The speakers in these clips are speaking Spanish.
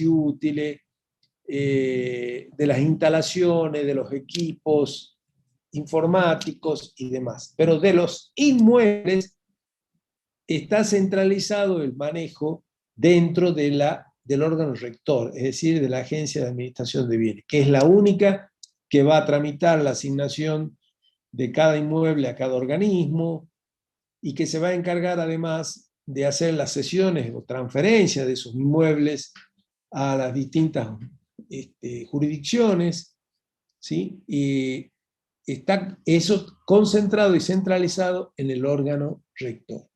y útiles, de las instalaciones, de los equipos informáticos y demás. Pero de los inmuebles está centralizado el manejo dentro del órgano rector, es decir, de la Agencia de Administración de Bienes, que es la única que va a tramitar la asignación de cada inmueble a cada organismo y que se va a encargar además de hacer las cesiones o transferencias de esos inmuebles a las distintas jurisdicciones, ¿sí? Y está eso concentrado y centralizado en el órgano rector.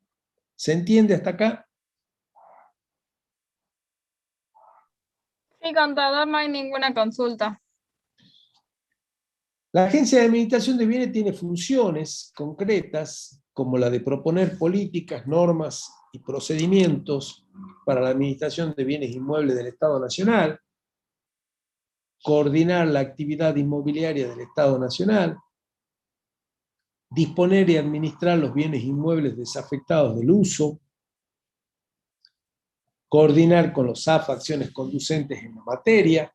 ¿Se entiende hasta acá? Sí, contador, no hay ninguna consulta. La Agencia de Administración de Bienes tiene funciones concretas, como la de proponer políticas, normas y procedimientos para la administración de bienes inmuebles del Estado Nacional, coordinar la actividad inmobiliaria del Estado Nacional, disponer y administrar los bienes inmuebles desafectados del uso, coordinar con los SAF acciones conducentes en la materia,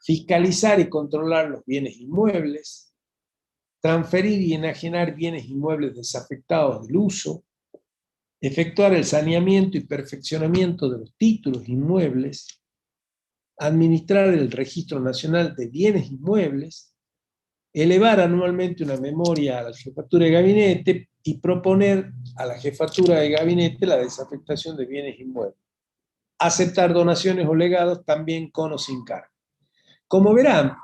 fiscalizar y controlar los bienes inmuebles, transferir y enajenar bienes inmuebles desafectados del uso, efectuar el saneamiento y perfeccionamiento de los títulos inmuebles, administrar el Registro Nacional de Bienes Inmuebles, elevar anualmente una memoria a la Jefatura de Gabinete y proponer a la Jefatura de Gabinete la desafectación de bienes inmuebles. Aceptar donaciones o legados también con o sin cargo. Como verán,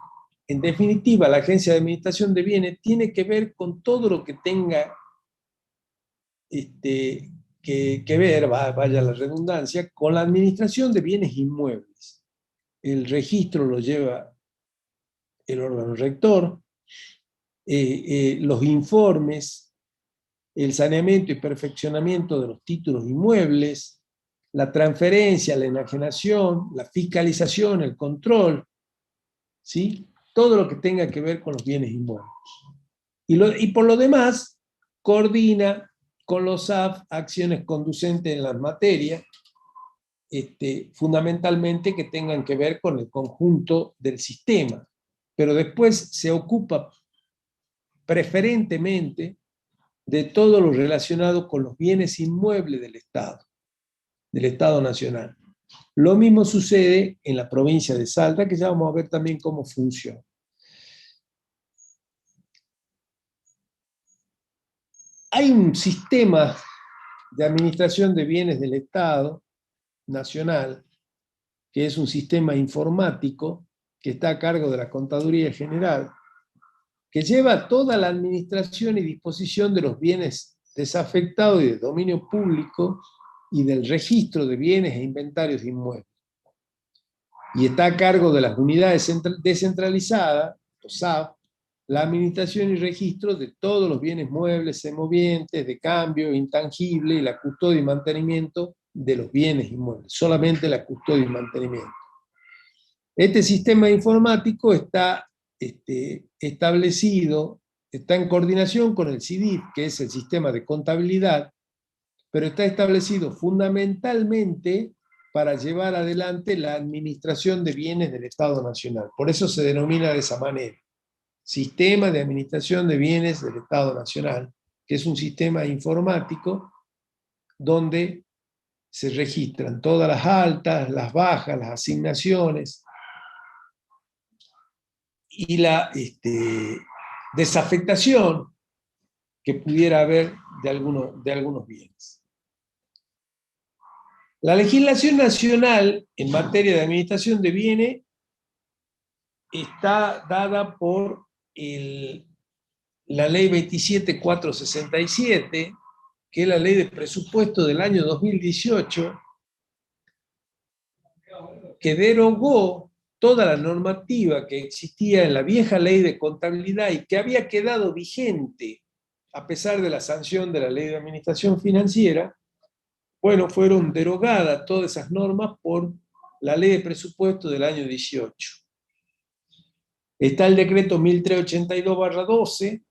en definitiva, la Agencia de Administración de Bienes tiene que ver con todo lo que tenga que ver, vaya la redundancia, con la administración de bienes inmuebles. El registro lo lleva el órgano rector, los informes, el saneamiento y perfeccionamiento de los títulos inmuebles, la transferencia, la enajenación, la fiscalización, el control, ¿sí? Todo lo que tenga que ver con los bienes inmuebles. Y por lo demás, coordina con los SAF acciones conducentes en las materias, fundamentalmente que tengan que ver con el conjunto del sistema, pero después se ocupa preferentemente de todo lo relacionado con los bienes inmuebles del Estado Nacional. Lo mismo sucede en la provincia de Salta, que ya vamos a ver también cómo funciona. Hay un sistema de administración de bienes del Estado Nacional, que es un sistema informático que está a cargo de la Contaduría General, que lleva toda la administración y disposición de los bienes desafectados y de dominio público y del registro de bienes e inventarios de inmuebles. Y está a cargo de las unidades descentralizadas, los SAF, la administración y registro de todos los bienes muebles, semovientes, de cambio, intangible, y la custodia y mantenimiento de los bienes inmuebles, solamente la custodia y mantenimiento. Este sistema informático está establecido, está en coordinación con el CIDIF, que es el sistema de contabilidad, pero está establecido fundamentalmente para llevar adelante la administración de bienes del Estado Nacional. Por eso se denomina de esa manera. Sistema de Administración de Bienes del Estado Nacional, que es un sistema informático donde se registran todas las altas, las bajas, las asignaciones y la desafectación que pudiera haber de algunos bienes. La legislación nacional en materia de administración de bienes está dada por la ley 27.467, que es la ley de presupuesto del año 2018, que derogó toda la normativa que existía en la vieja ley de contabilidad y que había quedado vigente a pesar de la sanción de la ley de administración financiera. Bueno, fueron derogadas todas esas normas por la ley de presupuesto del año 18. Está el decreto 1382/12,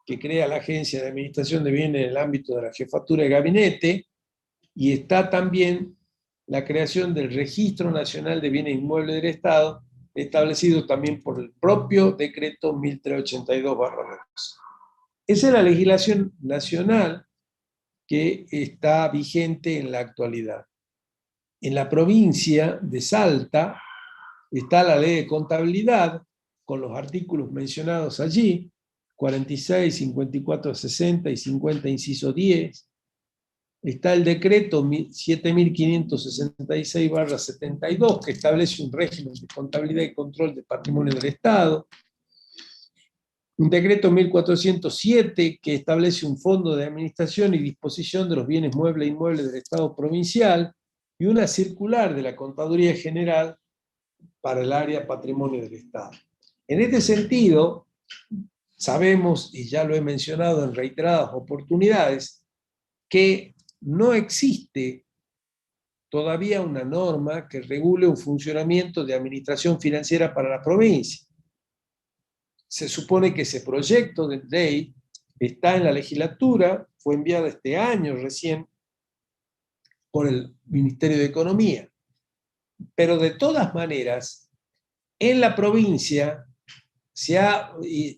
que crea la Agencia de Administración de Bienes en el ámbito de la Jefatura de Gabinete, y está también la creación del Registro Nacional de Bienes Inmuebles del Estado, establecido también por el propio decreto 1382/2. Esa es la legislación nacional que está vigente en la actualidad. En la provincia de Salta está la ley de contabilidad, con los artículos mencionados allí, 46, 54, 60 y 50, inciso 10. Está el decreto 7566/72, que establece un régimen de contabilidad y control de patrimonio del Estado. Un decreto 1407, que establece un fondo de administración y disposición de los bienes muebles e inmuebles del Estado provincial, y una circular de la Contaduría General para el área patrimonio del Estado. En este sentido, sabemos, y ya lo he mencionado en reiteradas oportunidades, que no existe todavía una norma que regule un funcionamiento de administración financiera para la provincia. Se supone que ese proyecto de ley está en la legislatura, fue enviado este año recién por el Ministerio de Economía. Pero de todas maneras, en la provincia se ha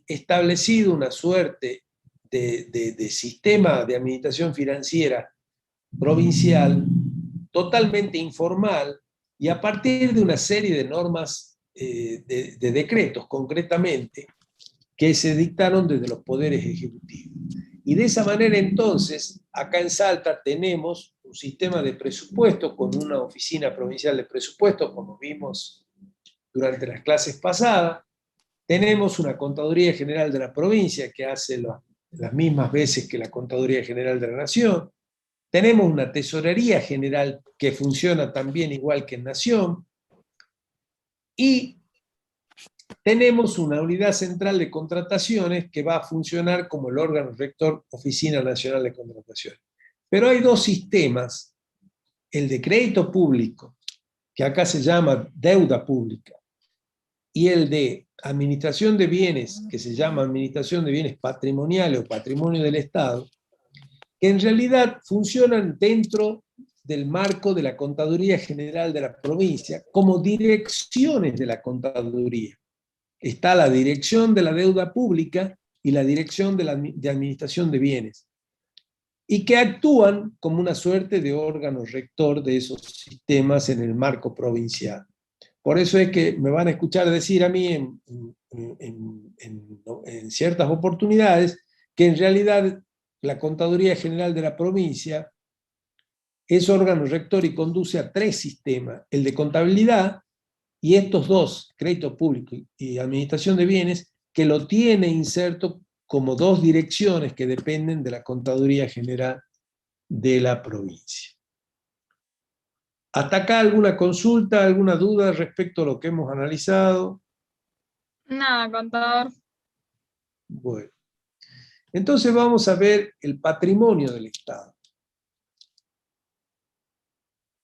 establecido una suerte de sistema de administración financiera provincial totalmente informal y a partir de una serie de normas, de decretos concretamente, que se dictaron desde los poderes ejecutivos. Y de esa manera entonces, acá en Salta tenemos un sistema de presupuesto con una oficina provincial de presupuestos, como vimos durante las clases pasadas. Tenemos una Contaduría General de la provincia que hace las mismas veces que la Contaduría General de la Nación. Tenemos una Tesorería General que funciona también igual que en Nación. Y tenemos una unidad central de contrataciones que va a funcionar como el órgano rector Oficina Nacional de Contrataciones. Pero hay dos sistemas, el de crédito público, que acá se llama deuda pública, y el de administración de bienes, que se llama administración de bienes patrimoniales o patrimonio del Estado, que en realidad funcionan dentro del marco de la Contaduría General de la provincia como direcciones de la Contaduría. Está la dirección de la deuda pública y la dirección de administración de bienes, y que actúan como una suerte de órgano rector de esos sistemas en el marco provincial. Por eso es que me van a escuchar decir a mí en ciertas oportunidades que en realidad la Contaduría General de la provincia es órgano rector y conduce a tres sistemas: el de contabilidad, y estos dos, crédito público y administración de bienes, que lo tiene inserto como dos direcciones que dependen de la Contaduría General de la provincia. ¿Hasta acá alguna consulta, alguna duda respecto a lo que hemos analizado? Nada, contador. Bueno, entonces vamos a ver el patrimonio del Estado.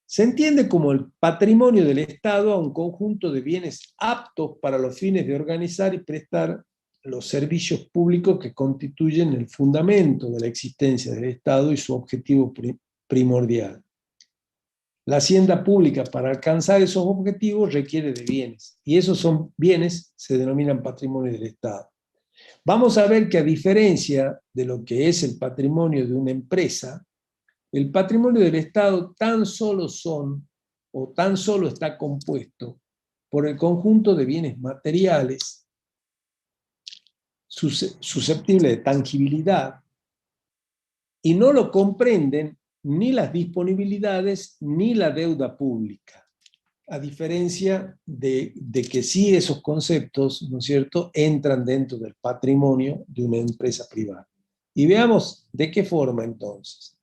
Se entiende como el patrimonio del Estado a un conjunto de bienes aptos para los fines de organizar y prestar los servicios públicos que constituyen el fundamento de la existencia del Estado y su objetivo primordial. La hacienda pública, para alcanzar esos objetivos, requiere de bienes, y esos son bienes, se denominan patrimonio del Estado. Vamos a ver que, a diferencia de lo que es el patrimonio de una empresa, el patrimonio del Estado tan solo está compuesto por el conjunto de bienes materiales susceptibles de tangibilidad, y no lo comprenden ni las disponibilidades ni la deuda pública, a diferencia de que sí esos conceptos, ¿no es cierto?, entran dentro del patrimonio de una empresa privada. Y veamos de qué forma entonces.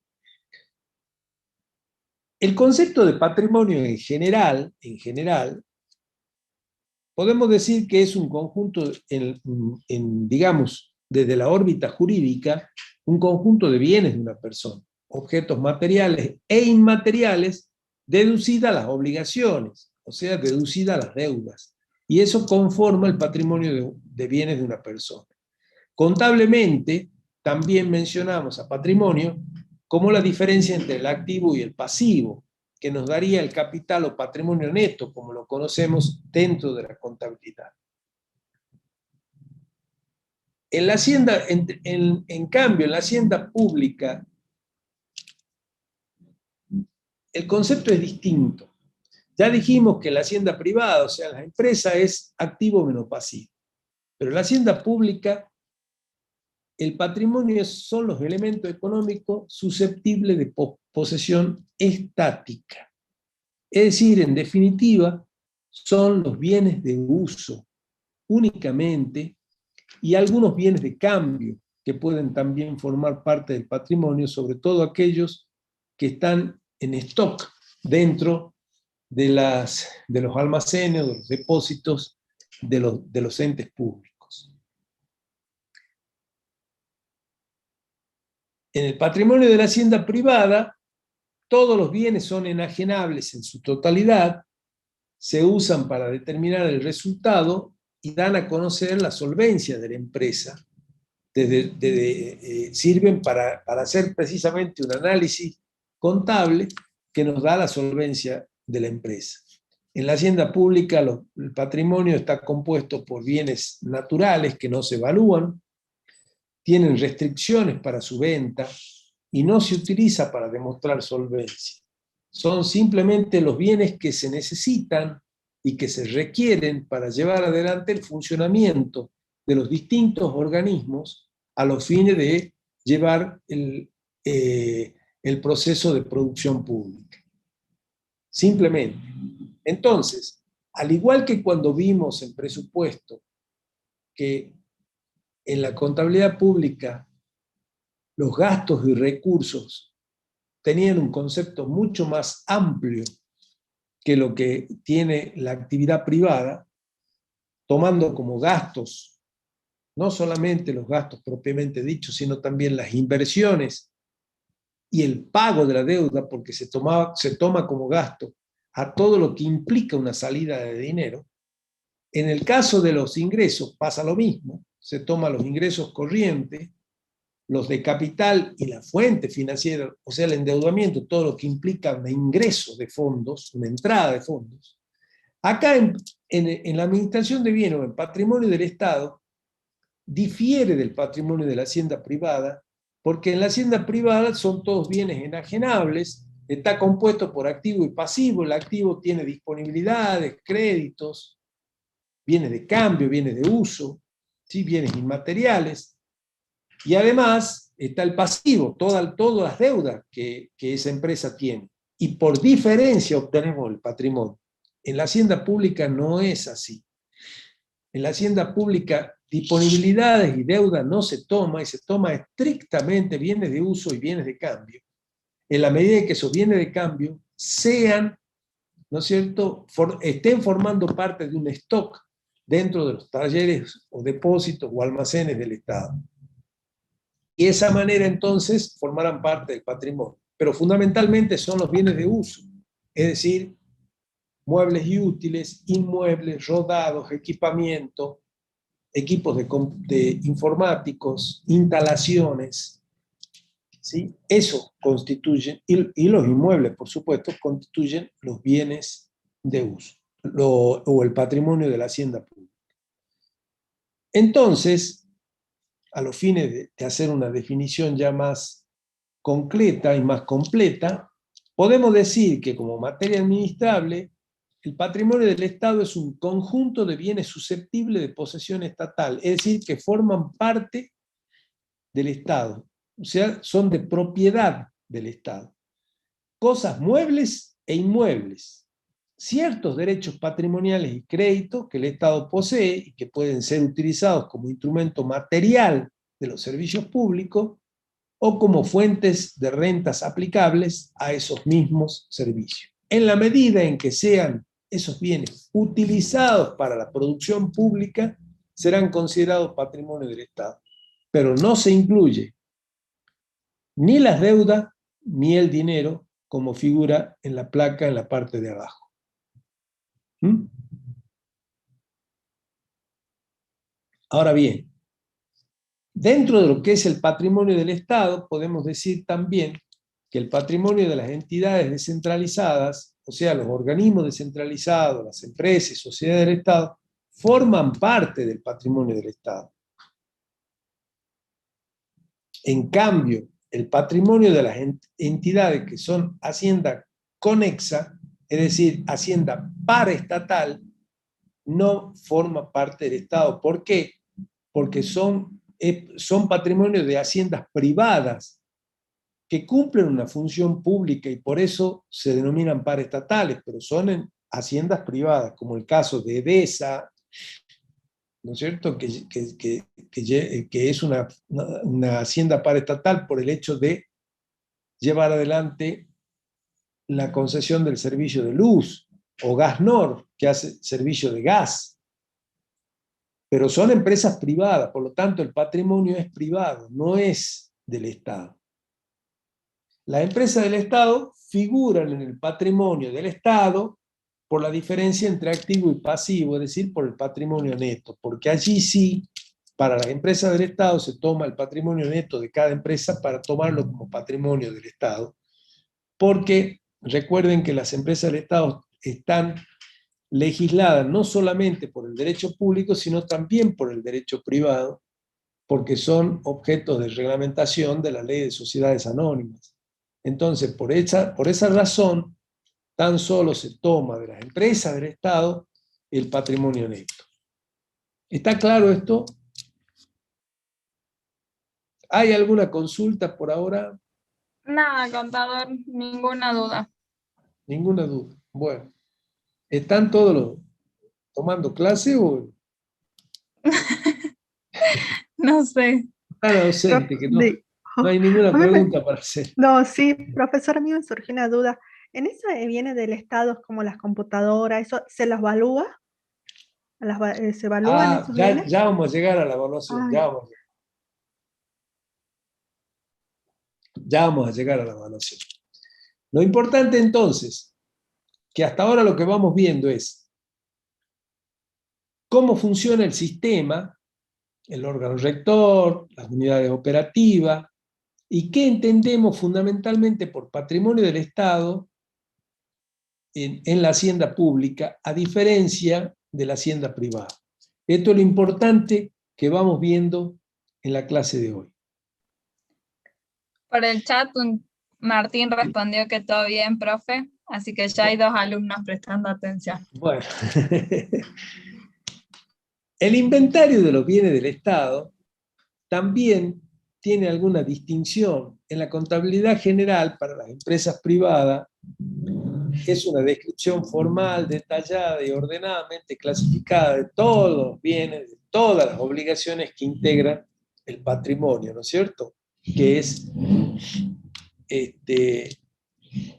El concepto de patrimonio en general, podemos decir que es un conjunto, digamos, desde la órbita jurídica, un conjunto de bienes de una persona, objetos materiales e inmateriales, deducidas las obligaciones, o sea, deducidas las deudas. Y eso conforma el patrimonio de bienes de una persona. Contablemente, también mencionamos a patrimonio como la diferencia entre el activo y el pasivo. que nos daría el capital o patrimonio neto, como lo conocemos dentro de la contabilidad. En la hacienda, en cambio, en la hacienda pública, el concepto es distinto. Ya dijimos que la hacienda privada, o sea, la empresa es activo menos pasivo. Pero en la hacienda pública, el patrimonio son los elementos económicos susceptibles de posesión estática. Es decir, en definitiva, son los bienes de uso únicamente y algunos bienes de cambio que pueden también formar parte del patrimonio, sobre todo aquellos que están en stock dentro de los almacenes o de los depósitos de los entes públicos. En el patrimonio de la hacienda privada, todos los bienes son enajenables en su totalidad, se usan para determinar el resultado y dan a conocer la solvencia de la empresa. Sirven para hacer precisamente un análisis contable que nos da la solvencia de la empresa. En la hacienda pública el patrimonio está compuesto por bienes naturales que no se evalúan, tienen restricciones para su venta y no se utiliza para demostrar solvencia. Son simplemente los bienes que se necesitan y que se requieren para llevar adelante el funcionamiento de los distintos organismos a los fines de llevar el proceso de producción pública. Simplemente. Entonces, al igual que cuando vimos en presupuesto que en la contabilidad pública los gastos y recursos tenían un concepto mucho más amplio que lo que tiene la actividad privada, tomando como gastos no solamente los gastos propiamente dichos, sino también las inversiones y el pago de la deuda, porque se toma como gasto a todo lo que implica una salida de dinero. En el caso de los ingresos pasa lo mismo, se toman los ingresos corrientes, los de capital y la fuente financiera, o sea, el endeudamiento, todo lo que implica un ingreso de fondos, una entrada de fondos. Acá en la administración de bienes o en patrimonio del Estado, difiere del patrimonio de la hacienda privada, porque en la hacienda privada son todos bienes enajenables, está compuesto por activo y pasivo, el activo tiene disponibilidades, créditos, bienes de cambio, bienes de uso, ¿sí? Bienes inmateriales, y además está el pasivo, todas las deudas que esa empresa tiene, y por diferencia obtenemos el patrimonio. En la hacienda pública no es así. En la hacienda pública, disponibilidades y deuda no se toma, y se toma estrictamente bienes de uso y bienes de cambio, en la medida en que esos bienes de cambio sean, ¿no es cierto?, estén formando parte de un stock dentro de los talleres o depósitos o almacenes del Estado. Y de esa manera entonces formarán parte del patrimonio. Pero fundamentalmente son los bienes de uso, es decir, muebles y útiles, inmuebles, rodados, equipamiento, equipos de informáticos, instalaciones, ¿sí? Eso constituyen, y los inmuebles, por supuesto, constituyen los bienes de uso, o el patrimonio de la hacienda pública. Entonces, a los fines de hacer una definición ya más concreta y más completa, podemos decir que como materia administrable, el patrimonio del Estado es un conjunto de bienes susceptibles de posesión estatal, es decir, que forman parte del Estado, o sea, son de propiedad del Estado. Cosas muebles e inmuebles, ciertos derechos patrimoniales y créditos que el Estado posee y que pueden ser utilizados como instrumento material de los servicios públicos o como fuentes de rentas aplicables a esos mismos servicios. En la medida en que sean esos bienes utilizados para la producción pública, serán considerados patrimonio del Estado. Pero no se incluye ni las deudas ni el dinero como figura en la placa en la parte de abajo. Ahora bien, dentro de lo que es el patrimonio del Estado, podemos decir también que el patrimonio de las entidades descentralizadas, o sea, los organismos descentralizados, las empresas y sociedades del Estado, forman parte del patrimonio del Estado. En cambio, el patrimonio de las entidades que son hacienda conexa, es decir, hacienda paraestatal, no forma parte del Estado. ¿Por qué? Porque son patrimonios de haciendas privadas que cumplen una función pública y por eso se denominan paraestatales, pero son en haciendas privadas, como el caso de EDESA, ¿no es cierto?, que es una hacienda paraestatal por el hecho de llevar adelante la concesión del servicio de luz, o Gasnor, que hace servicio de gas. Pero son empresas privadas, por lo tanto el patrimonio es privado, no es del Estado. Las empresas del Estado figuran en el patrimonio del Estado por la diferencia entre activo y pasivo, es decir, por el patrimonio neto, porque allí sí, para las empresas del Estado se toma el patrimonio neto de cada empresa para tomarlo como patrimonio del Estado, porque recuerden que las empresas del Estado están legisladas no solamente por el derecho público, sino también por el derecho privado, porque son objetos de reglamentación de la ley de sociedades anónimas. Entonces, por esa razón, tan solo se toma de las empresas del Estado el patrimonio neto. ¿Está claro esto? ¿Hay alguna consulta por ahora? Nada, contador, ninguna duda. Ninguna duda. Bueno, ¿están todos tomando clase o No sé. están ausentes? Que no, De- no hay ninguna a mí me- pregunta para hacer. no, sí, profesor, a mí me surgió una duda. ¿En eso viene del Estado como las computadoras? ¿Eso se las evalúa? ¿Se evalúan Ah, esos ya, bienes? ya vamos a llegar a la evaluación, Ay, ya vamos a llegar a la evaluación. Lo importante entonces, que hasta ahora lo que vamos viendo es cómo funciona el sistema, el órgano rector, las unidades operativas, y qué entendemos fundamentalmente por patrimonio del Estado en la hacienda pública, a diferencia de la hacienda privada. Esto es lo importante que vamos viendo en la clase de hoy. Por el chat, Martín respondió que todo bien, profe, así que ya hay 2 alumnos prestando atención. Bueno, el inventario de los bienes del Estado también tiene alguna distinción. En la contabilidad general para las empresas privadas es una descripción formal, detallada y ordenadamente clasificada de todos los bienes, de todas las obligaciones que integran el patrimonio, ¿no es cierto? Que es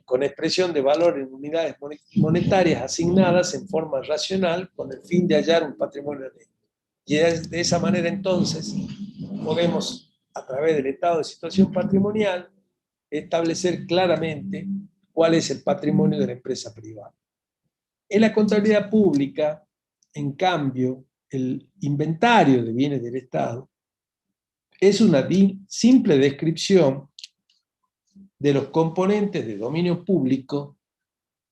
con expresión de valor en unidades monetarias asignadas en forma racional con el fin de hallar un patrimonio neto. Y de esa manera entonces podemos, a través del estado de situación patrimonial, establecer claramente cuál es el patrimonio de la empresa privada. En la contabilidad pública, en cambio, el inventario de bienes del Estado es una simple descripción de los componentes de dominio público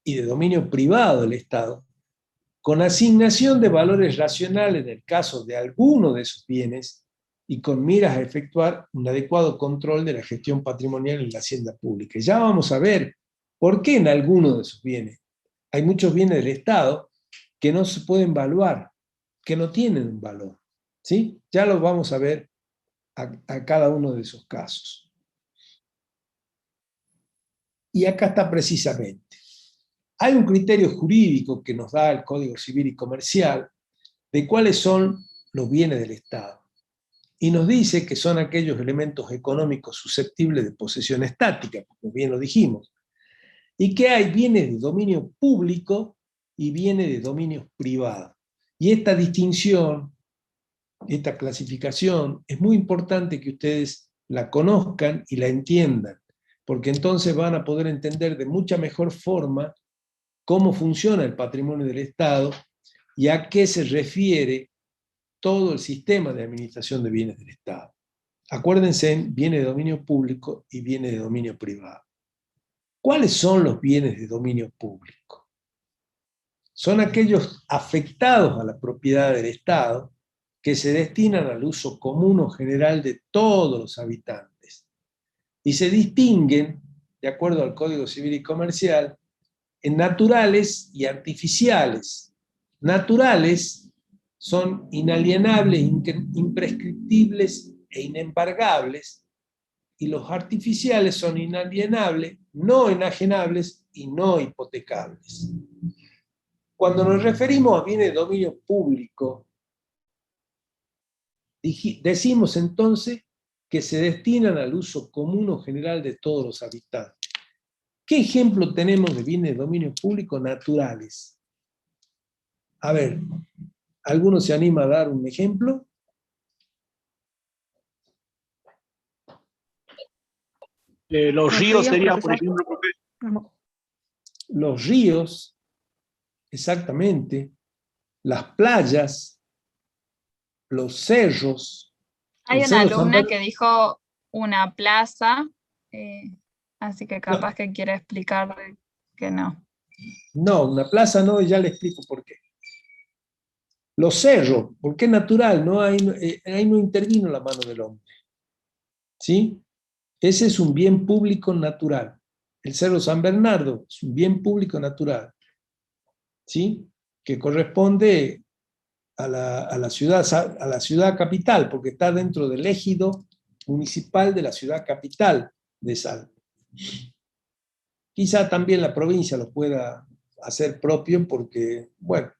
y de dominio privado del Estado, con asignación de valores racionales en el caso de alguno de esos bienes y con miras a efectuar un adecuado control de la gestión patrimonial en la hacienda pública. Y ya vamos a ver por qué en alguno de esos bienes. Hay muchos bienes del Estado que no se pueden evaluar, que no tienen un valor. ¿Sí? Ya lo vamos a ver a cada uno de esos casos. Y acá está precisamente. Hay un criterio jurídico que nos da el Código Civil y Comercial de cuáles son los bienes del Estado. Y nos dice que son aquellos elementos económicos susceptibles de posesión estática, como bien lo dijimos, y que hay bienes de dominio público y bienes de dominio privado. Y esta distinción, esta clasificación, es muy importante que ustedes la conozcan y la entiendan, porque entonces van a poder entender de mucha mejor forma cómo funciona el patrimonio del Estado y a qué se refiere todo el sistema de administración de bienes del Estado. Acuérdense, bienes de dominio público y bienes de dominio privado. ¿Cuáles son los bienes de dominio público? Son aquellos afectados a la propiedad del Estado que se destinan al uso común o general de todos los habitantes y se distinguen, de acuerdo al Código Civil y Comercial, en naturales y artificiales. Naturales son inalienables, imprescriptibles e inembargables, y los artificiales son inalienables, no enajenables y no hipotecables. Cuando nos referimos a bienes de dominio público, decimos entonces que se destinan al uso común o general de todos los habitantes. ¿Qué ejemplo tenemos de bienes de dominio público naturales? A ver, ¿alguno se anima a dar un ejemplo? Los ríos serían, por profesor. ejemplo, profe. No. Los ríos, exactamente, las playas, los cerros. Hay el una Cerro San alumna Bernardo. que dijo una plaza, así que capaz que quiere explicar que no. No, una plaza no, y ya le explico por qué. Los cerros, porque es natural, ¿no? Ahí no intervino la mano del hombre. ¿Sí? Ese es un bien público natural. El Cerro San Bernardo es un bien público natural, ¿sí? Que corresponde a la ciudad capital, porque está dentro del ejido municipal de la ciudad capital de Salta. Quizá también la provincia lo pueda hacer propio porque, bueno,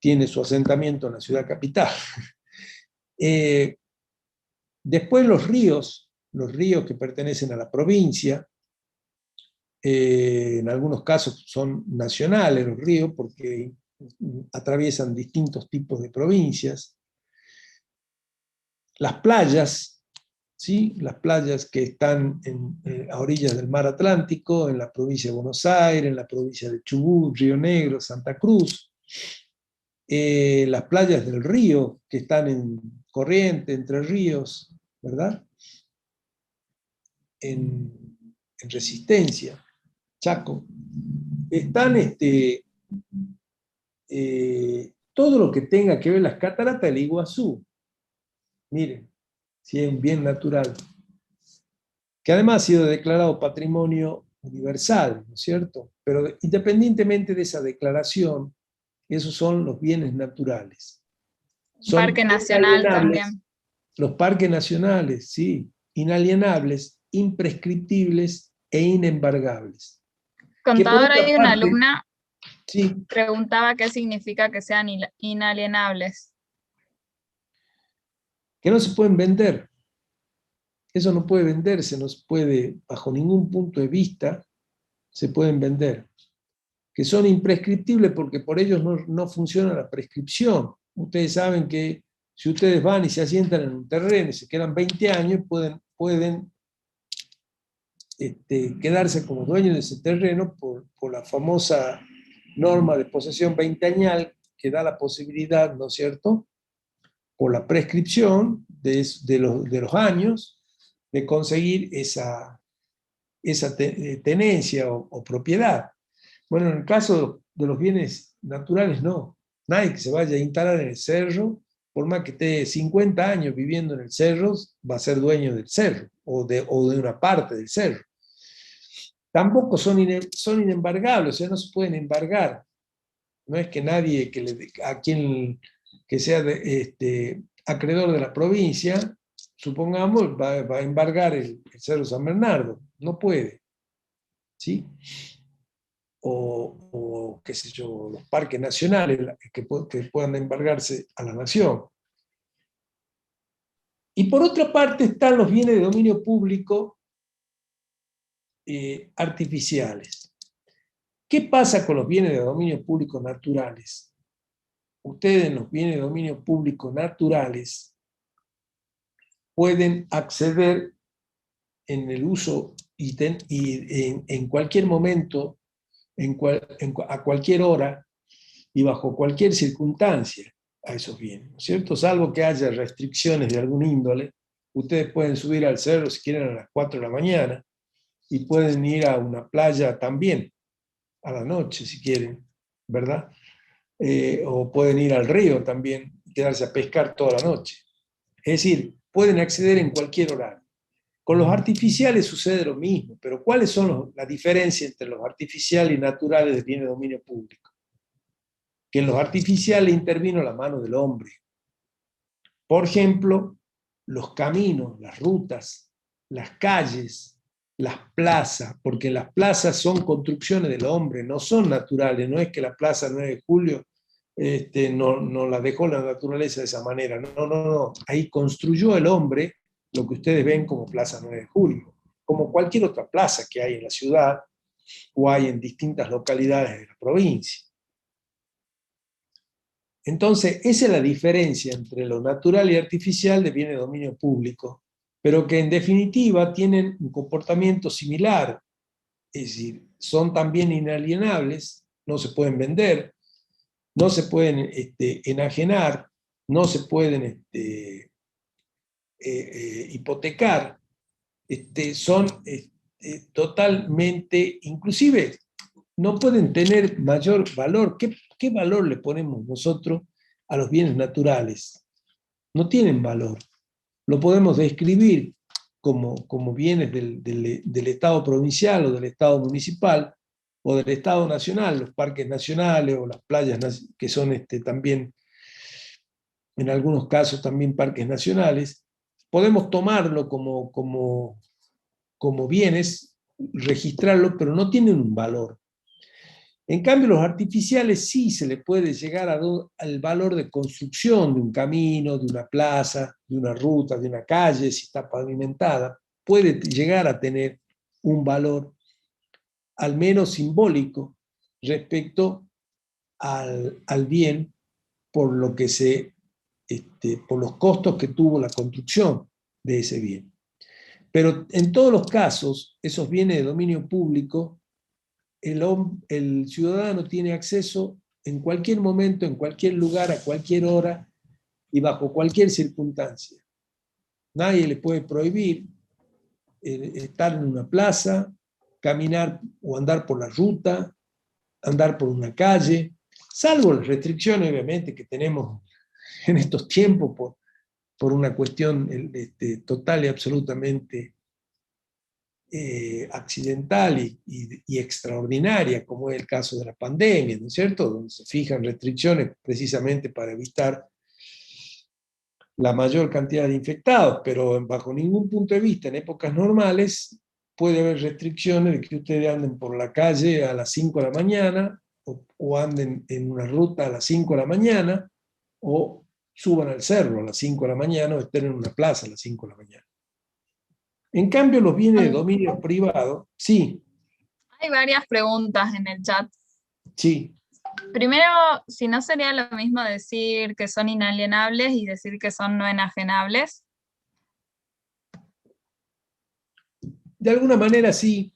tiene su asentamiento en la ciudad capital. Después los ríos que pertenecen a la provincia, en algunos casos son nacionales los ríos porque atraviesan distintos tipos de provincias. Las playas, ¿sí? Las playas que están a orillas del mar Atlántico, en la provincia de Buenos Aires, en la provincia de Chubut, Río Negro, Santa Cruz. Las playas del río, que están en Corrientes, Entre Ríos, ¿verdad? En Resistencia, Chaco. Están todo lo que tenga que ver las cataratas del Iguazú. Miren, si es un bien natural, que además ha sido declarado patrimonio universal, ¿no es cierto? Pero independientemente de esa declaración, esos son los bienes naturales. Son Parque Nacional inalienables. también. Los parques nacionales, sí, inalienables, imprescriptibles e inembargables. Contadora, otra hay una parte- alumna Sí, preguntaba qué significa que sean inalienables. que no se pueden vender. Eso no puede venderse, no se puede, bajo ningún punto de vista, se pueden vender. Que son imprescriptibles porque por ellos no funciona la prescripción. Ustedes saben que si ustedes van y se asientan en un terreno y se quedan 20 años, pueden quedarse como dueños de ese terreno por la famosa norma de posesión veinteañal que da la posibilidad, ¿no es cierto?, por la prescripción de los años, de conseguir esa tenencia o propiedad. Bueno, en el caso de los bienes naturales, no. Nadie que se vaya a instalar en el cerro, por más que esté 50 años viviendo en el cerro, va a ser dueño del cerro o de una parte del cerro. Tampoco son inembargables, o sea, no se pueden embargar. No es que nadie a quien que sea acreedor de la provincia, supongamos, va a embargar el Cerro San Bernardo. No puede. ¿Sí? O qué sé yo, los parques nacionales que puedan embargarse a la nación. Y por otra parte están los bienes de dominio público artificiales. ¿Qué pasa con los bienes de dominio público naturales? Ustedes en los bienes de dominio público naturales pueden acceder en el uso y en cualquier momento, a cualquier hora y bajo cualquier circunstancia a esos bienes, ¿no es cierto? Salvo que haya restricciones de algún índole, ustedes pueden subir al cerro si quieren a las 4 de la mañana y pueden ir a una playa también, a la noche si quieren, ¿verdad? O pueden ir al río también y quedarse a pescar toda la noche. Es decir, pueden acceder en cualquier horario. Con los artificiales sucede lo mismo, pero ¿cuáles son la diferencia entre los artificiales y naturales de bienes de dominio público? Que en los artificiales intervino la mano del hombre. Por ejemplo, los caminos, las rutas, las calles, las plazas, porque las plazas son construcciones del hombre, no son naturales, no es que la plaza 9 de julio no la dejó la naturaleza de esa manera, no, ahí construyó el hombre lo que ustedes ven como Plaza 9 de Julio, como cualquier otra plaza que hay en la ciudad o hay en distintas localidades de la provincia. Entonces, esa es la diferencia entre lo natural y artificial de bienes de dominio público, pero que en definitiva tienen un comportamiento similar, es decir, son también inalienables, no se pueden vender, no se pueden enajenar, no se pueden hipotecar, son totalmente, inclusive no pueden tener mayor valor. ¿Qué valor le ponemos nosotros a los bienes naturales? No tienen valor. Lo podemos describir como bienes del Estado provincial o del Estado municipal o del Estado nacional, los parques nacionales o las playas que son también, en algunos casos también parques nacionales. Podemos tomarlo como bienes, registrarlo, pero no tienen un valor. En cambio, los artificiales sí se le puede llegar al valor de construcción de un camino, de una plaza, de una ruta, de una calle, si está pavimentada, puede llegar a tener un valor al menos simbólico respecto al bien por lo que por los costos que tuvo la construcción de ese bien. Pero en todos los casos, esos bienes de dominio público, el ciudadano tiene acceso en cualquier momento, en cualquier lugar, a cualquier hora y bajo cualquier circunstancia. Nadie le puede prohibir estar en una plaza, caminar o andar por la ruta, andar por una calle, salvo las restricciones, obviamente, que tenemos en estos tiempos por una cuestión total y absolutamente accidental y extraordinaria, como es el caso de la pandemia, ¿no es cierto? Donde se fijan restricciones precisamente para evitar la mayor cantidad de infectados, pero bajo ningún punto de vista, en épocas normales, puede haber restricciones de que ustedes anden por la calle a las 5 de la mañana, o anden en una ruta a las 5 de la mañana, o suban al cerro a las 5 de la mañana, o estén en una plaza a las 5 de la mañana. En cambio, los bienes de dominio privado, sí. Hay varias preguntas en el chat. Sí. Primero, si no sería lo mismo decir que son inalienables y decir que son no enajenables. De alguna manera sí.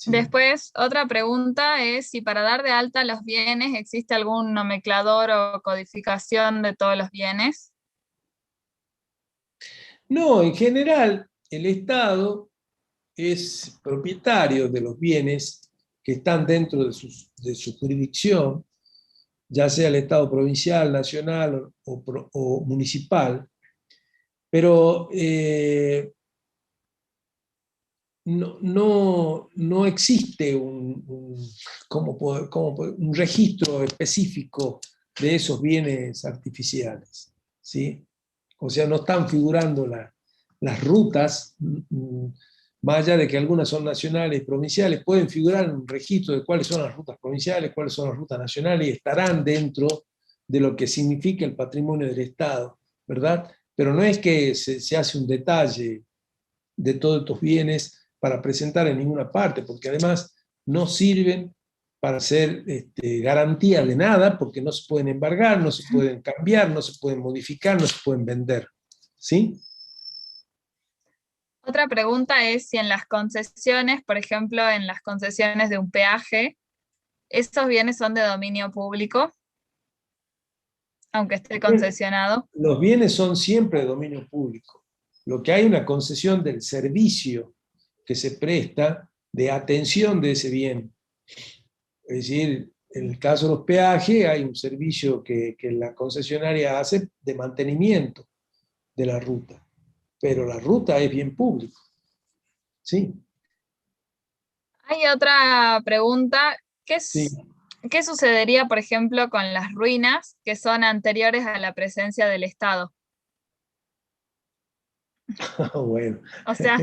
Después, otra pregunta es si para dar de alta los bienes existe algún nomenclador o codificación de todos los bienes. No, en general, el Estado es propietario de los bienes que están dentro de su jurisdicción, ya sea el Estado provincial, nacional o municipal, pero no existe un registro específico de esos bienes artificiales, ¿sí? O sea, no están figurando las rutas, más allá de que algunas son nacionales y provinciales, pueden figurar en un registro de cuáles son las rutas provinciales, cuáles son las rutas nacionales, y estarán dentro de lo que significa el patrimonio del Estado, ¿verdad? Pero no es que se hace un detalle de todos estos bienes para presentar en ninguna parte, porque además no sirven para ser garantía de nada, porque no se pueden embargar, no se pueden cambiar, no se pueden modificar, no se pueden vender. ¿Sí? Otra pregunta es si en las concesiones, por ejemplo, en las concesiones de un peaje, ¿estos bienes son de dominio público? Aunque esté concesionado. Los bienes son siempre de dominio público. Lo que hay es una concesión del servicio que se presta de atención de ese bien. Es decir, en el caso de los peajes hay un servicio que la concesionaria hace de mantenimiento de la ruta, pero la ruta es bien público. ¿Sí? Hay otra pregunta. Sí. ¿Qué sucedería, por ejemplo, con las ruinas que son anteriores a la presencia del Estado? Bueno. O sea,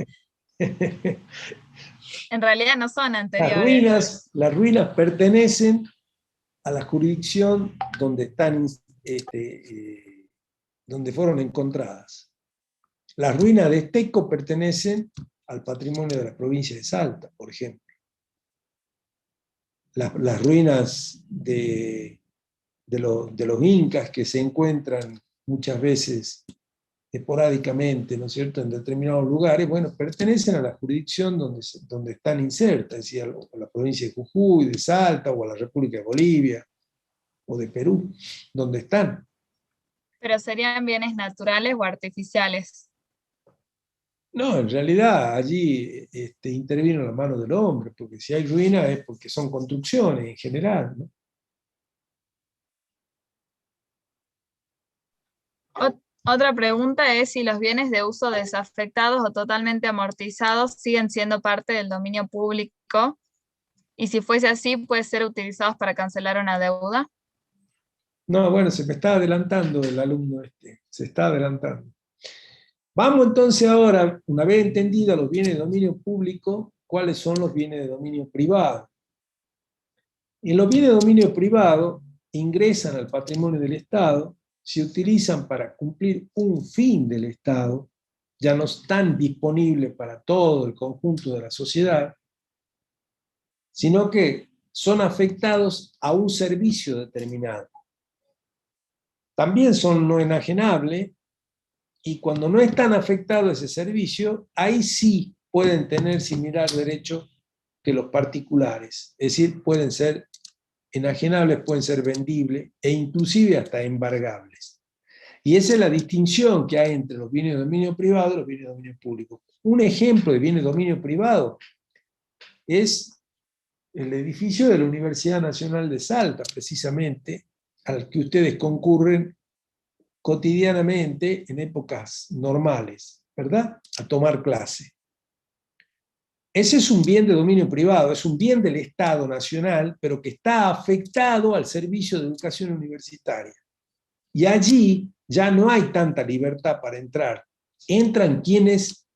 en realidad no son anteriores. Las ruinas pertenecen a la jurisdicción donde están, donde fueron encontradas. Las ruinas de Esteco pertenecen al patrimonio de la provincia de Salta, por ejemplo. Las ruinas de los incas que se encuentran muchas veces esporádicamente, ¿no es cierto?, en determinados lugares, bueno, pertenecen a la jurisdicción donde están insertas, es decir, a la provincia de Jujuy, de Salta, o a la República de Bolivia, o de Perú, donde están. Pero serían bienes naturales o artificiales. No, en realidad allí intervino la mano del hombre, porque si hay ruinas es porque son construcciones en general, ¿no? Otra pregunta es si los bienes de uso desafectados o totalmente amortizados siguen siendo parte del dominio público, y si fuese así, ¿pueden ser utilizados para cancelar una deuda? No, bueno, se me está adelantando el alumno se está adelantando. Vamos entonces ahora, una vez entendido los bienes de dominio público, ¿cuáles son los bienes de dominio privado? En los bienes de dominio privado ingresan al patrimonio del Estado, se utilizan para cumplir un fin del Estado, ya no están disponibles para todo el conjunto de la sociedad, sino que son afectados a un servicio determinado. También son no enajenables, y cuando no están afectados a ese servicio, ahí sí pueden tener similar derecho que los particulares. Es decir, pueden ser enajenables, pueden ser vendibles e inclusive hasta embargables. Y esa es la distinción que hay entre los bienes de dominio privado y los bienes de dominio público. Un ejemplo de bienes de dominio privado es el edificio de la Universidad Nacional de Salta, precisamente, al que ustedes concurren cotidianamente en épocas normales, ¿verdad? A tomar clase. Ese es un bien de dominio privado, es un bien del Estado nacional, pero que está afectado al servicio de educación universitaria. Y allí ya no hay tanta libertad para entrar. Entran quienes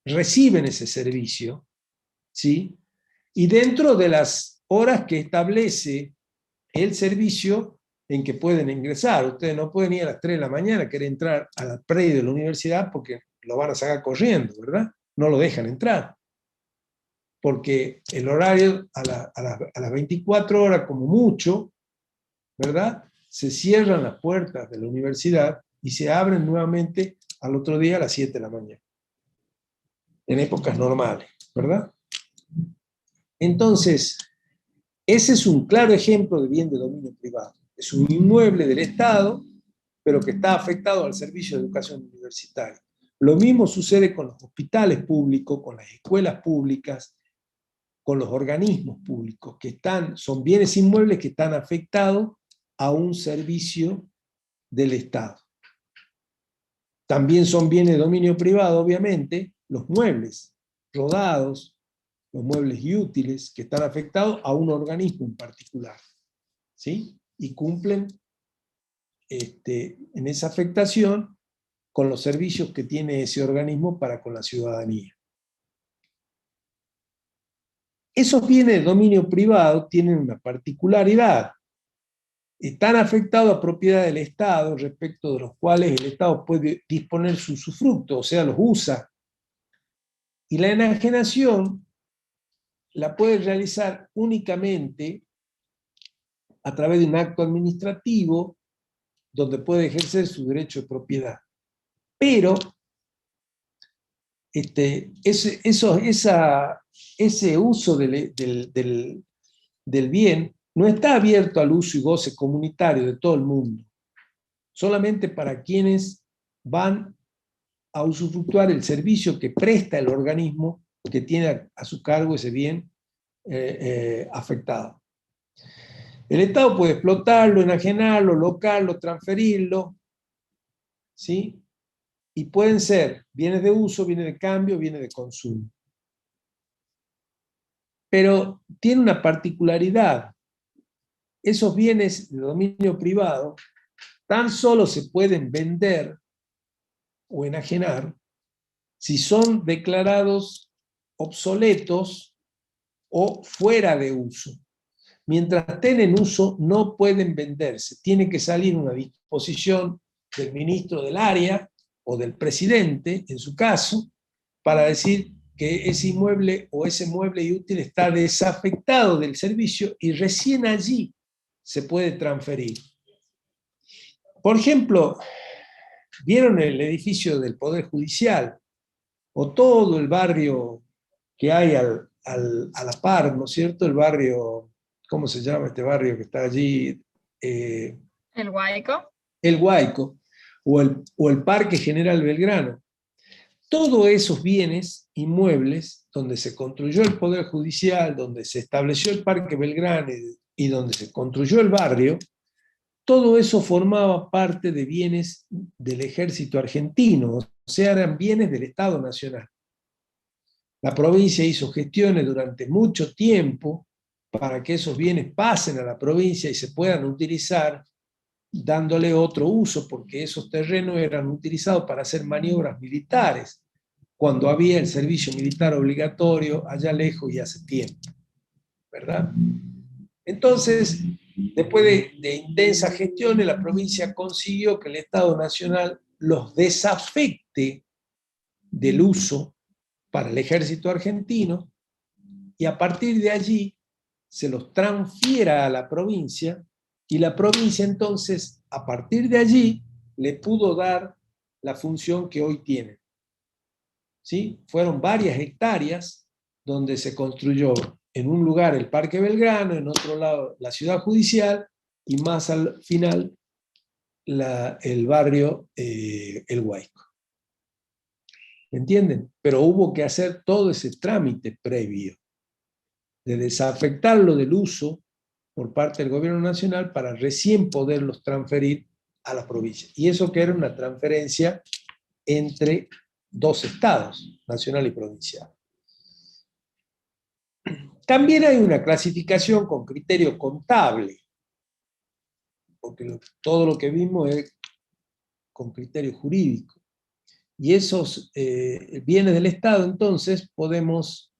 reciben ese servicio, ¿sí? Y dentro de las horas que establece el servicio en que pueden ingresar. Ustedes no pueden ir a las 3 de la mañana, querer entrar a la predio de la universidad porque lo van a sacar corriendo, ¿verdad? No lo dejan entrar. Porque el horario a las 24 horas como mucho, ¿verdad? Se cierran las puertas de la universidad y se abren nuevamente al otro día a las 7 de la mañana. En épocas normales, ¿verdad? Entonces, ese es un claro ejemplo de bien de dominio privado. Es un inmueble del Estado, pero que está afectado al servicio de educación universitaria. Lo mismo sucede con los hospitales públicos, con las escuelas públicas, con los organismos públicos, son bienes inmuebles que están afectados a un servicio del Estado. También son bienes de dominio privado, obviamente, los muebles rodados, los muebles y útiles, que están afectados a un organismo en particular, ¿sí? Y cumplen en esa afectación con los servicios que tiene ese organismo para con la ciudadanía. Esos bienes de dominio privado tienen una particularidad. Están afectados a propiedad del Estado, respecto de los cuales el Estado puede disponer su usufructo, o sea, los usa. Y la enajenación la puede realizar únicamente a través de un acto administrativo donde puede ejercer su derecho de propiedad. Pero ese uso del bien no está abierto al uso y goce comunitario de todo el mundo, solamente para quienes van a usufructuar el servicio que presta el organismo que tiene a su cargo ese bien afectado. El Estado puede explotarlo, enajenarlo, locarlo, transferirlo, ¿sí? Y pueden ser bienes de uso, bienes de cambio, bienes de consumo. Pero tiene una particularidad. Esos bienes de dominio privado tan solo se pueden vender o enajenar si son declarados obsoletos o fuera de uso. Mientras estén en uso, no pueden venderse. Tiene que salir una disposición del ministro del área o del presidente, en su caso, para decir que ese inmueble o ese mueble y útil está desafectado del servicio y recién allí se puede transferir. Por ejemplo, ¿vieron el edificio del Poder Judicial? O todo el barrio que hay a la par, ¿no es cierto? El barrio, ¿cómo se llama este barrio que está allí? El Guayco. El Guayco, o el Parque General Belgrano. Todos esos bienes inmuebles, donde se construyó el Poder Judicial, donde se estableció el Parque Belgrano y donde se construyó el barrio, todo eso formaba parte de bienes del ejército argentino, o sea, eran bienes del Estado Nacional. La provincia hizo gestiones durante mucho tiempo para que esos bienes pasen a la provincia y se puedan utilizar, dándole otro uso, porque esos terrenos eran utilizados para hacer maniobras militares, cuando había el servicio militar obligatorio allá lejos y hace tiempo, ¿verdad? Entonces, después de intensas gestiones, la provincia consiguió que el Estado Nacional los desafecte del uso para el ejército argentino y a partir de allí se los transfiera a la provincia y la provincia entonces, a partir de allí, le pudo dar la función que hoy tiene. ¿Sí? Fueron varias hectáreas donde se construyó en un lugar el Parque Belgrano, en otro lado la ciudad judicial y más al final el barrio El Guayco. ¿Entienden? Pero hubo que hacer todo ese trámite previo de desafectarlo del uso por parte del gobierno nacional para recién poderlos transferir a la provincia. Y eso que era una transferencia entre dos estados, nacional y provincial. También hay una clasificación con criterio contable, porque todo lo que vimos es con criterio jurídico. Y esos bienes del Estado, entonces, podemos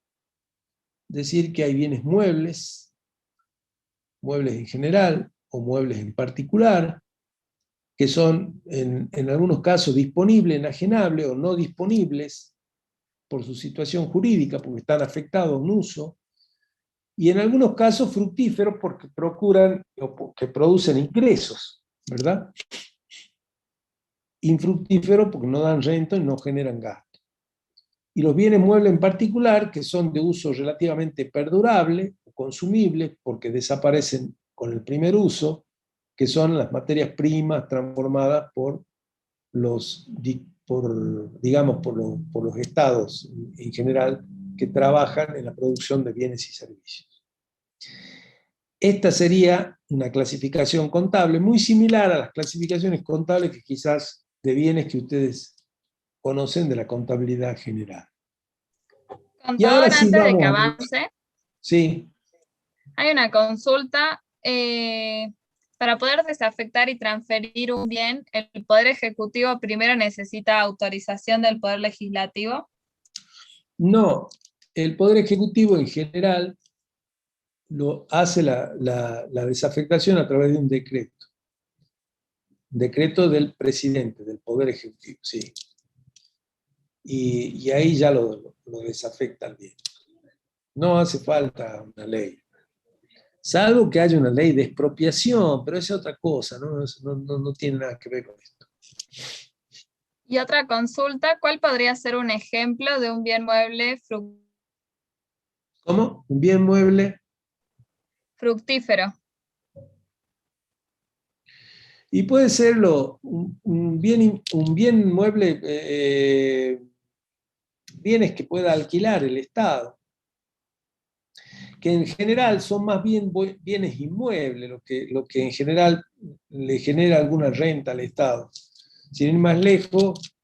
decir que hay bienes muebles, muebles en general o muebles en particular, que son en algunos casos disponibles, enajenables o no disponibles por su situación jurídica, porque están afectados a un uso, y en algunos casos fructíferos porque procuran o porque producen ingresos, ¿verdad? Infructíferos porque no dan renta y no generan gasto. Y los bienes muebles en particular, que son de uso relativamente perdurable o consumible porque desaparecen con el primer uso, que son las materias primas transformadas por los estados en general que trabajan en la producción de bienes y servicios. Esta sería una clasificación contable muy similar a las clasificaciones contables que quizás de bienes que ustedes conocen de la contabilidad general. Y Contador, ahora sí antes de que vamos. avance, Sí. hay una consulta. Para poder desafectar y transferir un bien, ¿el Poder Ejecutivo primero necesita autorización del Poder Legislativo? No, el Poder Ejecutivo en general lo hace la desafectación a través de un decreto. Decreto del presidente, del Poder Ejecutivo, sí. Y ahí ya lo desafectan bien. No hace falta una ley. Salvo que haya una ley de expropiación, pero esa es otra cosa, no tiene nada que ver con esto. Y otra consulta, ¿cuál podría ser un ejemplo de un bien mueble ¿Cómo? ¿Un bien mueble? fructífero? Y puede serlo un bien mueble, bienes que pueda alquilar el Estado, que en general son más bien bienes inmuebles, lo que en general le genera alguna renta al Estado. Sin ir más lejos,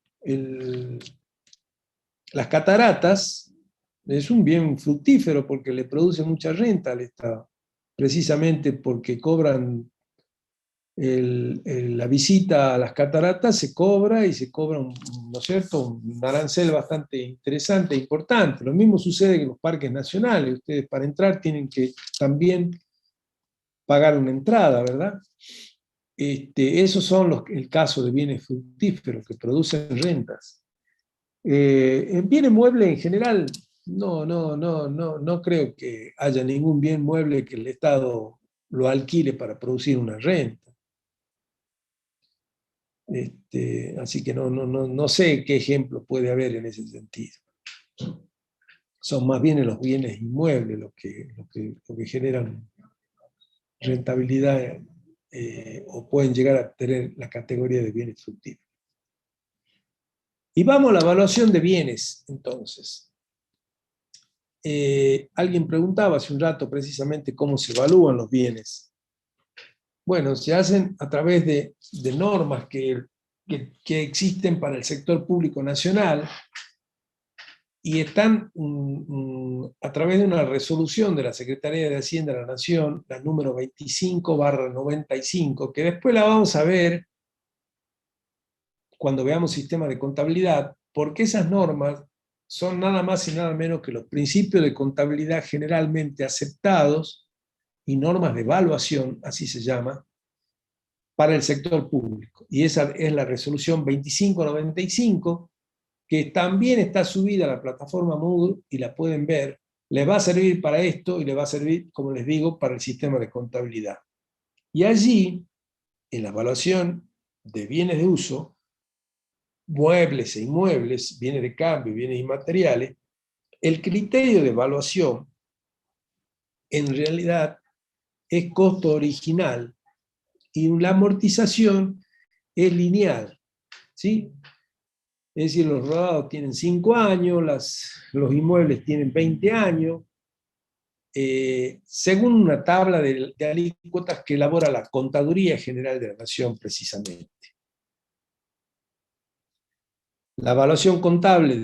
las cataratas es un bien fructífero porque le produce mucha renta al Estado, precisamente porque cobran la visita a las cataratas, se cobra y se cobra, ¿no es cierto?, un arancel bastante interesante e importante. Lo mismo sucede en los parques nacionales. Ustedes para entrar tienen que también pagar una entrada, ¿verdad? Esos son el caso de bienes fructíferos que producen rentas. En bienes muebles en general, no creo que haya ningún bien mueble que el Estado lo alquile para producir una renta. Así que no sé qué ejemplo puede haber en ese sentido. Son más bien los bienes inmuebles los que generan rentabilidad o pueden llegar a tener la categoría de bienes fructíferos. Y vamos a la evaluación de bienes, entonces. Alguien preguntaba hace un rato precisamente cómo se evalúan los bienes. Bueno, se hacen a través de normas que existen para el sector público nacional y están a través de una resolución de la Secretaría de Hacienda de la Nación, la número 25/95, que después la vamos a ver cuando veamos sistema de contabilidad, porque esas normas son nada más y nada menos que los principios de contabilidad generalmente aceptados y normas de evaluación, así se llama, para el sector público. Y esa es la resolución 25/95, que también está subida a la plataforma Moodle y la pueden ver. Les va a servir para esto y les va a servir, como les digo, para el sistema de contabilidad. Y allí, en la evaluación de bienes de uso, muebles e inmuebles, bienes de cambio, bienes inmateriales, el criterio de evaluación en realidad es costo original y la amortización es lineal, ¿sí? Es decir, los rodados tienen 5 años, los inmuebles tienen 20 años, según una tabla de alícuotas que elabora la Contaduría General de la Nación precisamente. La evaluación contable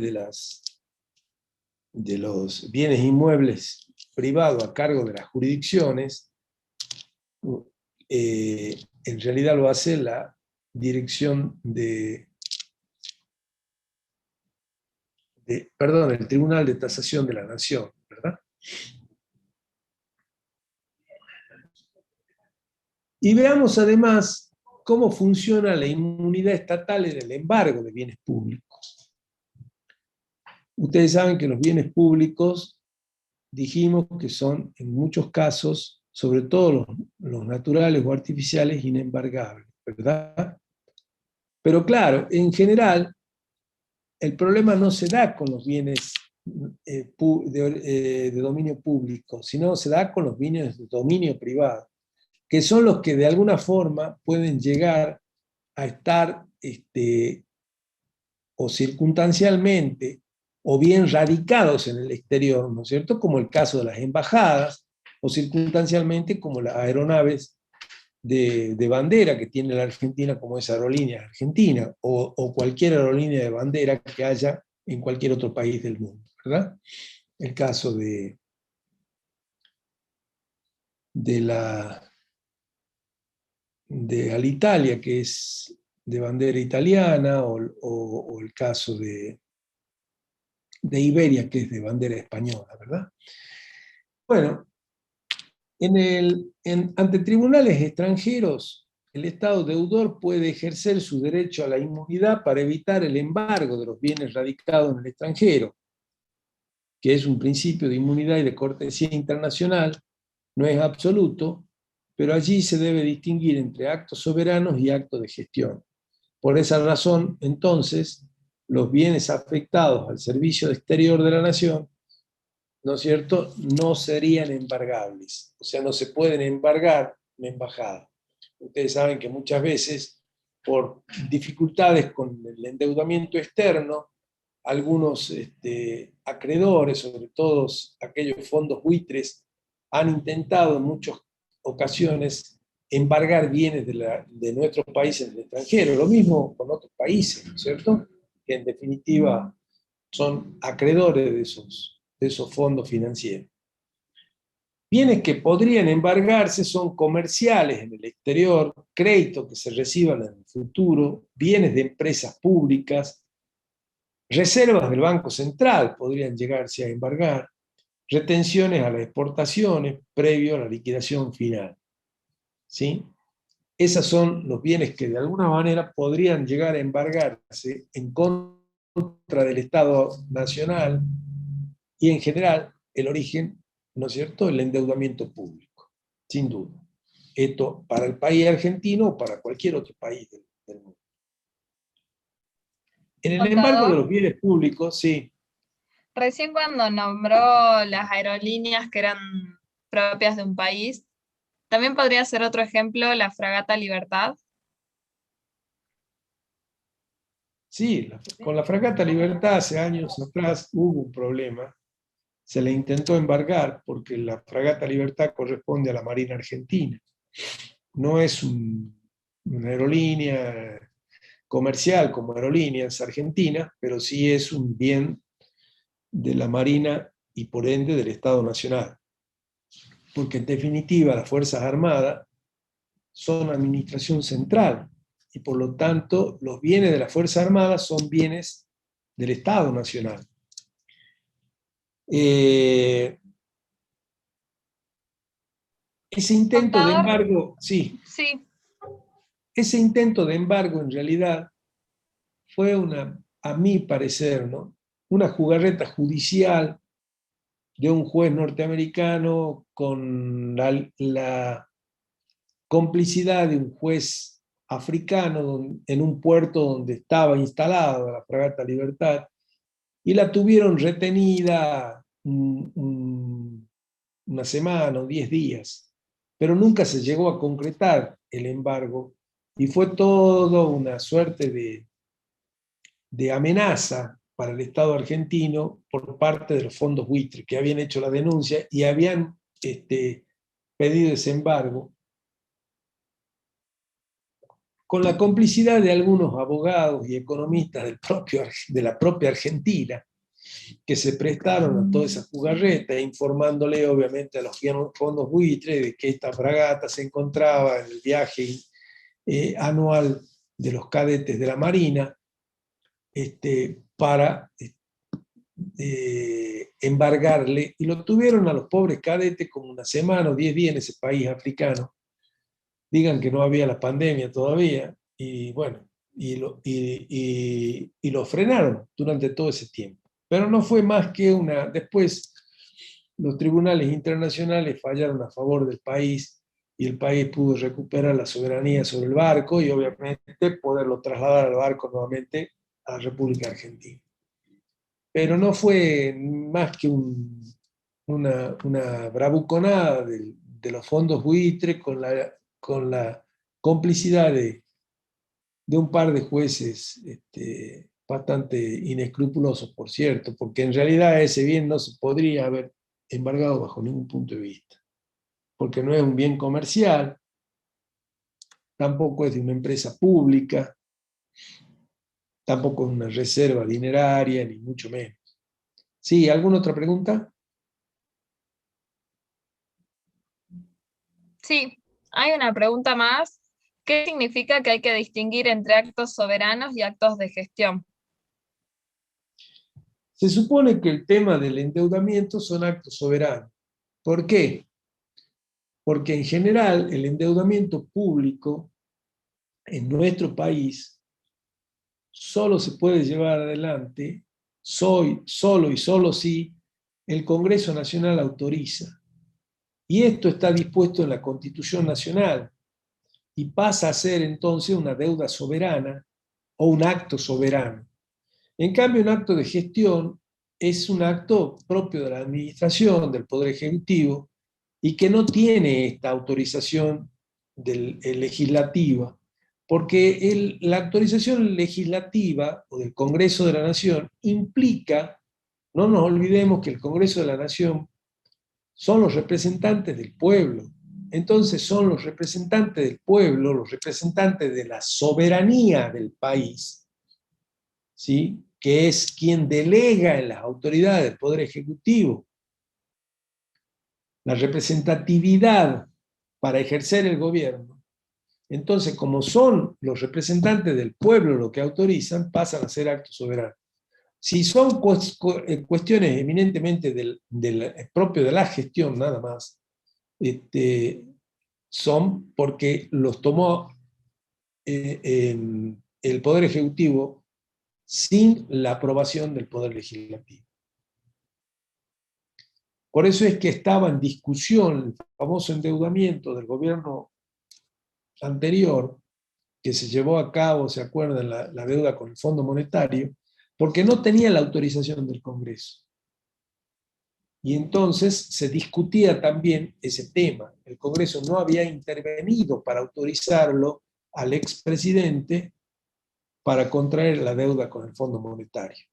de los bienes inmuebles privados a cargo de las jurisdicciones, en realidad lo hace la Dirección el Tribunal de Tasación de la Nación, ¿verdad? Y veamos además cómo funciona la inmunidad estatal en el embargo de bienes públicos. Ustedes saben que los bienes públicos, dijimos que son en muchos casos, sobre todo los naturales o artificiales, inembargables, ¿verdad? Pero claro, en general, el problema no se da con los bienes de dominio público, sino se da con los bienes de dominio privado, que son los que de alguna forma pueden llegar a estar o circunstancialmente o bien radicados en el exterior, ¿no es cierto? Como el caso de las embajadas, o circunstancialmente como las aeronaves de bandera que tiene la Argentina, como es Aerolíneas Argentina, o cualquier aerolínea de bandera que haya en cualquier otro país del mundo, ¿verdad? El caso de Alitalia, que es de bandera italiana, o el caso de Iberia, que es de bandera española, ¿verdad? Bueno, ante tribunales extranjeros, el Estado deudor puede ejercer su derecho a la inmunidad para evitar el embargo de los bienes radicados en el extranjero, que es un principio de inmunidad y de cortesía internacional, no es absoluto, pero allí se debe distinguir entre actos soberanos y actos de gestión. Por esa razón, entonces, los bienes afectados al servicio exterior de la nación, ¿no es cierto?, no serían embargables. O sea, no se pueden embargar en embajada. Ustedes saben que muchas veces, por dificultades con el endeudamiento externo, algunos acreedores, sobre todo aquellos fondos buitres, han intentado en muchas ocasiones embargar bienes de nuestros países en el extranjero. Lo mismo con otros países, ¿no es cierto? Que en definitiva son acreedores de esos fondos financieros. Bienes que podrían embargarse son comerciales en el exterior, créditos que se reciban en el futuro, bienes de empresas públicas, reservas del Banco Central podrían llegarse a embargar, retenciones a las exportaciones previo a la liquidación final. ¿Sí? Esos son los bienes que de alguna manera podrían llegar a embargarse en contra del Estado Nacional y en general el origen, ¿no es cierto?, el endeudamiento público, sin duda. Esto para el país argentino o para cualquier otro país del mundo. En el embargo de los bienes públicos, sí. Recién cuando nombró las aerolíneas que eran propias de un país, ¿también podría ser otro ejemplo la fragata Libertad? Sí, con la fragata Libertad hace años atrás hubo un problema. Se le intentó embargar porque la fragata Libertad corresponde a la Marina Argentina. No es una aerolínea comercial como Aerolíneas Argentinas, pero sí es un bien de la Marina y por ende del Estado Nacional. Porque en definitiva las Fuerzas Armadas son administración central y por lo tanto los bienes de las Fuerzas Armadas son bienes del Estado Nacional. Ese intento de embargo, sí. Ese intento de embargo en realidad fue a mi parecer, ¿no?, una jugarreta judicial de un juez norteamericano con la complicidad de un juez africano en un puerto donde estaba instalada la fragata Libertad, y la tuvieron retenida una semana o 10 días, pero nunca se llegó a concretar el embargo, y fue todo una suerte de amenaza para el Estado argentino por parte de los fondos buitres que habían hecho la denuncia y habían pedido ese embargo, con la complicidad de algunos abogados y economistas de la propia Argentina, que se prestaron a toda esa jugarreta, informándole obviamente a los fondos buitres de que esta fragata se encontraba en el viaje anual de los cadetes de la Marina, para embargarle, y lo tuvieron a los pobres cadetes como una semana o 10 días en ese país africano. Digan que no había la pandemia todavía, y bueno, y lo frenaron durante todo ese tiempo. Pero no fue más que después los tribunales internacionales fallaron a favor del país y el país pudo recuperar la soberanía sobre el barco y obviamente poderlo trasladar al barco nuevamente a la República Argentina. Pero no fue más que una bravuconada de los fondos buitres con la complicidad de un par de jueces bastante inescrupulosos, por cierto, porque en realidad ese bien no se podría haber embargado bajo ningún punto de vista, porque no es un bien comercial, tampoco es de una empresa pública, tampoco es una reserva dineraria, ni mucho menos. ¿Sí? ¿Alguna otra pregunta? Sí, hay una pregunta más. ¿Qué significa que hay que distinguir entre actos soberanos y actos de gestión? Se supone que el tema del endeudamiento son actos soberanos. ¿Por qué? Porque en general el endeudamiento público en nuestro país solo se puede llevar adelante solo y solo si el Congreso Nacional autoriza. Y esto está dispuesto en la Constitución Nacional y pasa a ser entonces una deuda soberana o un acto soberano. En cambio, un acto de gestión es un acto propio de la administración, del Poder Ejecutivo, y que no tiene esta autorización legislativa, porque la autorización legislativa o del Congreso de la Nación implica, no nos olvidemos que el Congreso de la Nación son los representantes del pueblo. Entonces son los representantes del pueblo, los representantes de la soberanía del país, ¿sí? Que es quien delega en las autoridades del Poder Ejecutivo la representatividad para ejercer el gobierno. Entonces, como son los representantes del pueblo los que autorizan, pasan a ser actos soberanos. Si son cuestiones eminentemente propio de la gestión nada más, son porque los tomó el Poder Ejecutivo sin la aprobación del Poder Legislativo. Por eso es que estaba en discusión el famoso endeudamiento del gobierno anterior, que se llevó a cabo, ¿se acuerdan?, la deuda con el Fondo Monetario, porque no tenía la autorización del Congreso. Y entonces se discutía también ese tema. El Congreso no había intervenido para autorizarlo al expresidente para contraer la deuda con el Fondo Monetario.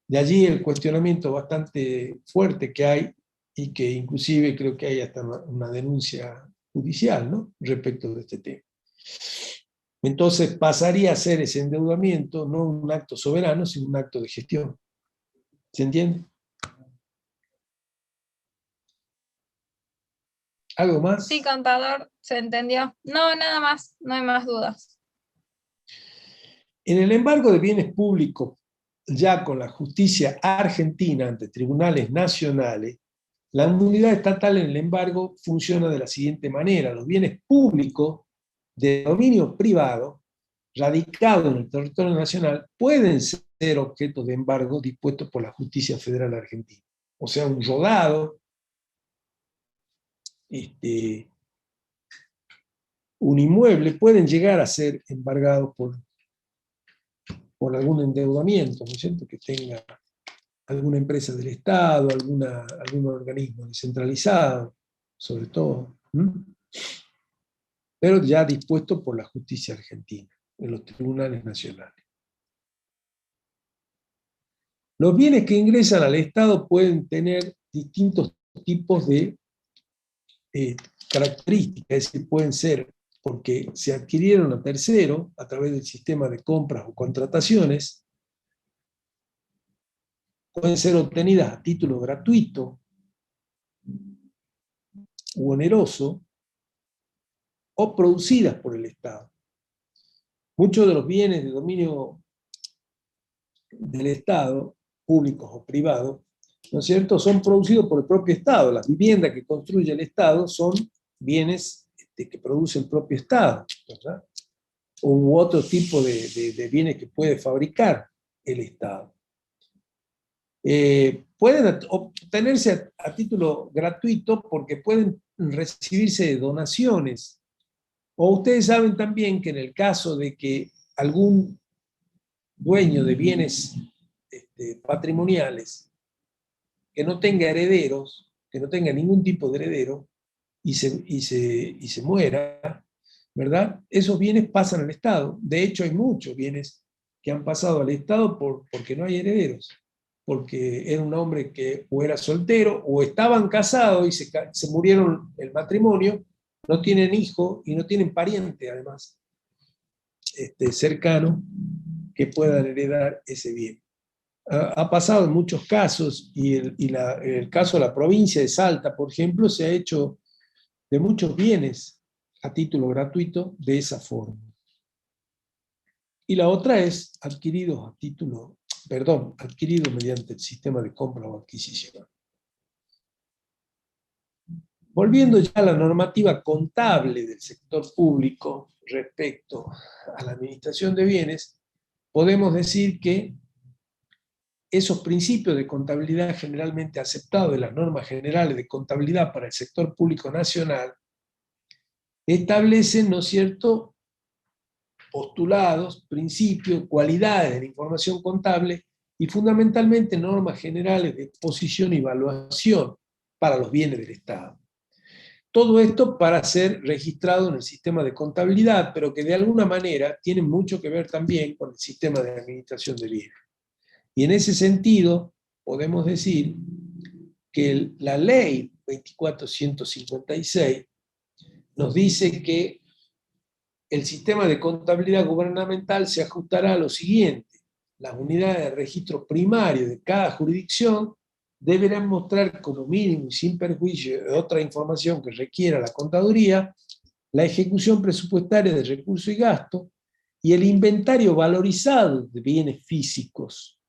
De allí el cuestionamiento bastante fuerte que hay, y que inclusive creo que hay hasta una denuncia judicial, ¿no?, respecto de este tema. Entonces pasaría a ser ese endeudamiento no un acto soberano, sino un acto de gestión. ¿Se entiende? ¿Algo más? Sí, contador, se entendió. No, nada más, no hay más dudas. En el embargo de bienes públicos, ya con la justicia argentina ante tribunales nacionales, la inmunidad estatal en el embargo funciona de la siguiente manera: los bienes públicos de dominio privado, radicados en el territorio nacional, pueden ser objeto de embargo dispuestos por la justicia federal argentina. O sea, un rodado, un inmueble, pueden llegar a ser embargados por algún endeudamiento, ¿no es cierto?, que tenga alguna empresa del Estado, algún organismo descentralizado, sobre todo, pero ya dispuesto por la justicia argentina, en los tribunales nacionales. Los bienes que ingresan al Estado pueden tener distintos tipos de características, es decir, pueden ser porque se adquirieron a tercero a través del sistema de compras o contrataciones, pueden ser obtenidas a título gratuito u oneroso, o producidas por el Estado. Muchos de los bienes de dominio del Estado, públicos o privados, ¿no es cierto?, son producidos por el propio Estado. Las viviendas que construye el Estado son bienes que produce el propio Estado, ¿verdad?, u otro tipo de bienes que puede fabricar el Estado. Pueden obtenerse a título gratuito porque pueden recibirse donaciones. O ustedes saben también que en el caso de que algún dueño de bienes patrimoniales que no tenga herederos, que no tenga ningún tipo de heredero, y se muera, ¿verdad?, esos bienes pasan al Estado. De hecho, hay muchos bienes que han pasado al Estado porque no hay herederos, porque era un hombre que o era soltero o estaban casados y se murieron el matrimonio, no tienen hijo y no tienen pariente, además, cercano, que puedan heredar ese bien. Ha pasado en muchos casos, y el caso de la provincia de Salta, por ejemplo, se ha hecho de muchos bienes a título gratuito de esa forma. Y la otra es adquiridos mediante el sistema de compra o adquisición. Volviendo ya a la normativa contable del sector público respecto a la administración de bienes, podemos decir que esos principios de contabilidad generalmente aceptados de las normas generales de contabilidad para el sector público nacional establecen, ¿no es cierto?, postulados, principios, cualidades de la información contable y fundamentalmente normas generales de exposición y evaluación para los bienes del Estado. Todo esto para ser registrado en el sistema de contabilidad, pero que de alguna manera tiene mucho que ver también con el sistema de administración de bienes. Y en ese sentido, podemos decir que la ley 24.156 nos dice que el sistema de contabilidad gubernamental se ajustará a lo siguiente: las unidades de registro primario de cada jurisdicción deberán mostrar como mínimo y sin perjuicio de otra información que requiera la contaduría, la ejecución presupuestaria de recursos y gastos y el inventario valorizado de bienes físicos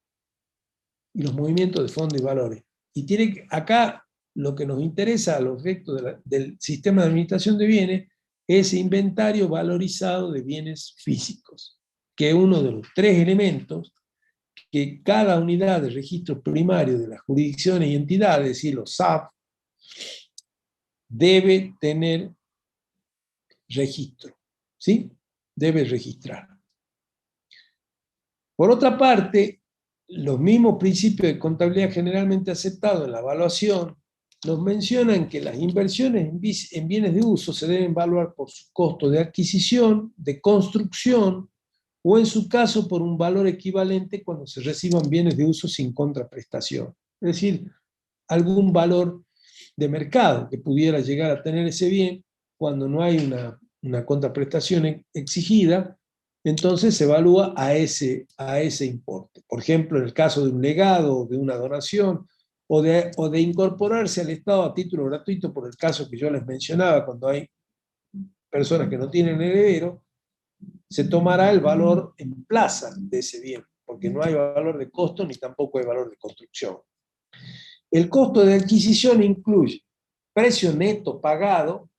y los movimientos de fondos y valores. Y tiene acá lo que nos interesa a los efectos del sistema de administración de bienes es ese inventario valorizado de bienes físicos, que es uno de los 3 elementos que cada unidad de registro primario de las jurisdicciones y entidades, es decir, los SAF, debe tener registro, ¿sí? Debe registrar. Por otra parte, los mismos principios de contabilidad generalmente aceptados en la evaluación nos mencionan que las inversiones en bienes de uso se deben evaluar por su costo de adquisición, de construcción, o en su caso por un valor equivalente cuando se reciban bienes de uso sin contraprestación. Es decir, algún valor de mercado que pudiera llegar a tener ese bien cuando no hay una contraprestación exigida, entonces se evalúa a ese importe. Por ejemplo, en el caso de un legado, de una donación, o de incorporarse al Estado a título gratuito, por el caso que yo les mencionaba, cuando hay personas que no tienen heredero, se tomará el valor en plaza de ese bien, porque no hay valor de costo ni tampoco hay valor de construcción. El costo de adquisición incluye precio neto pagado,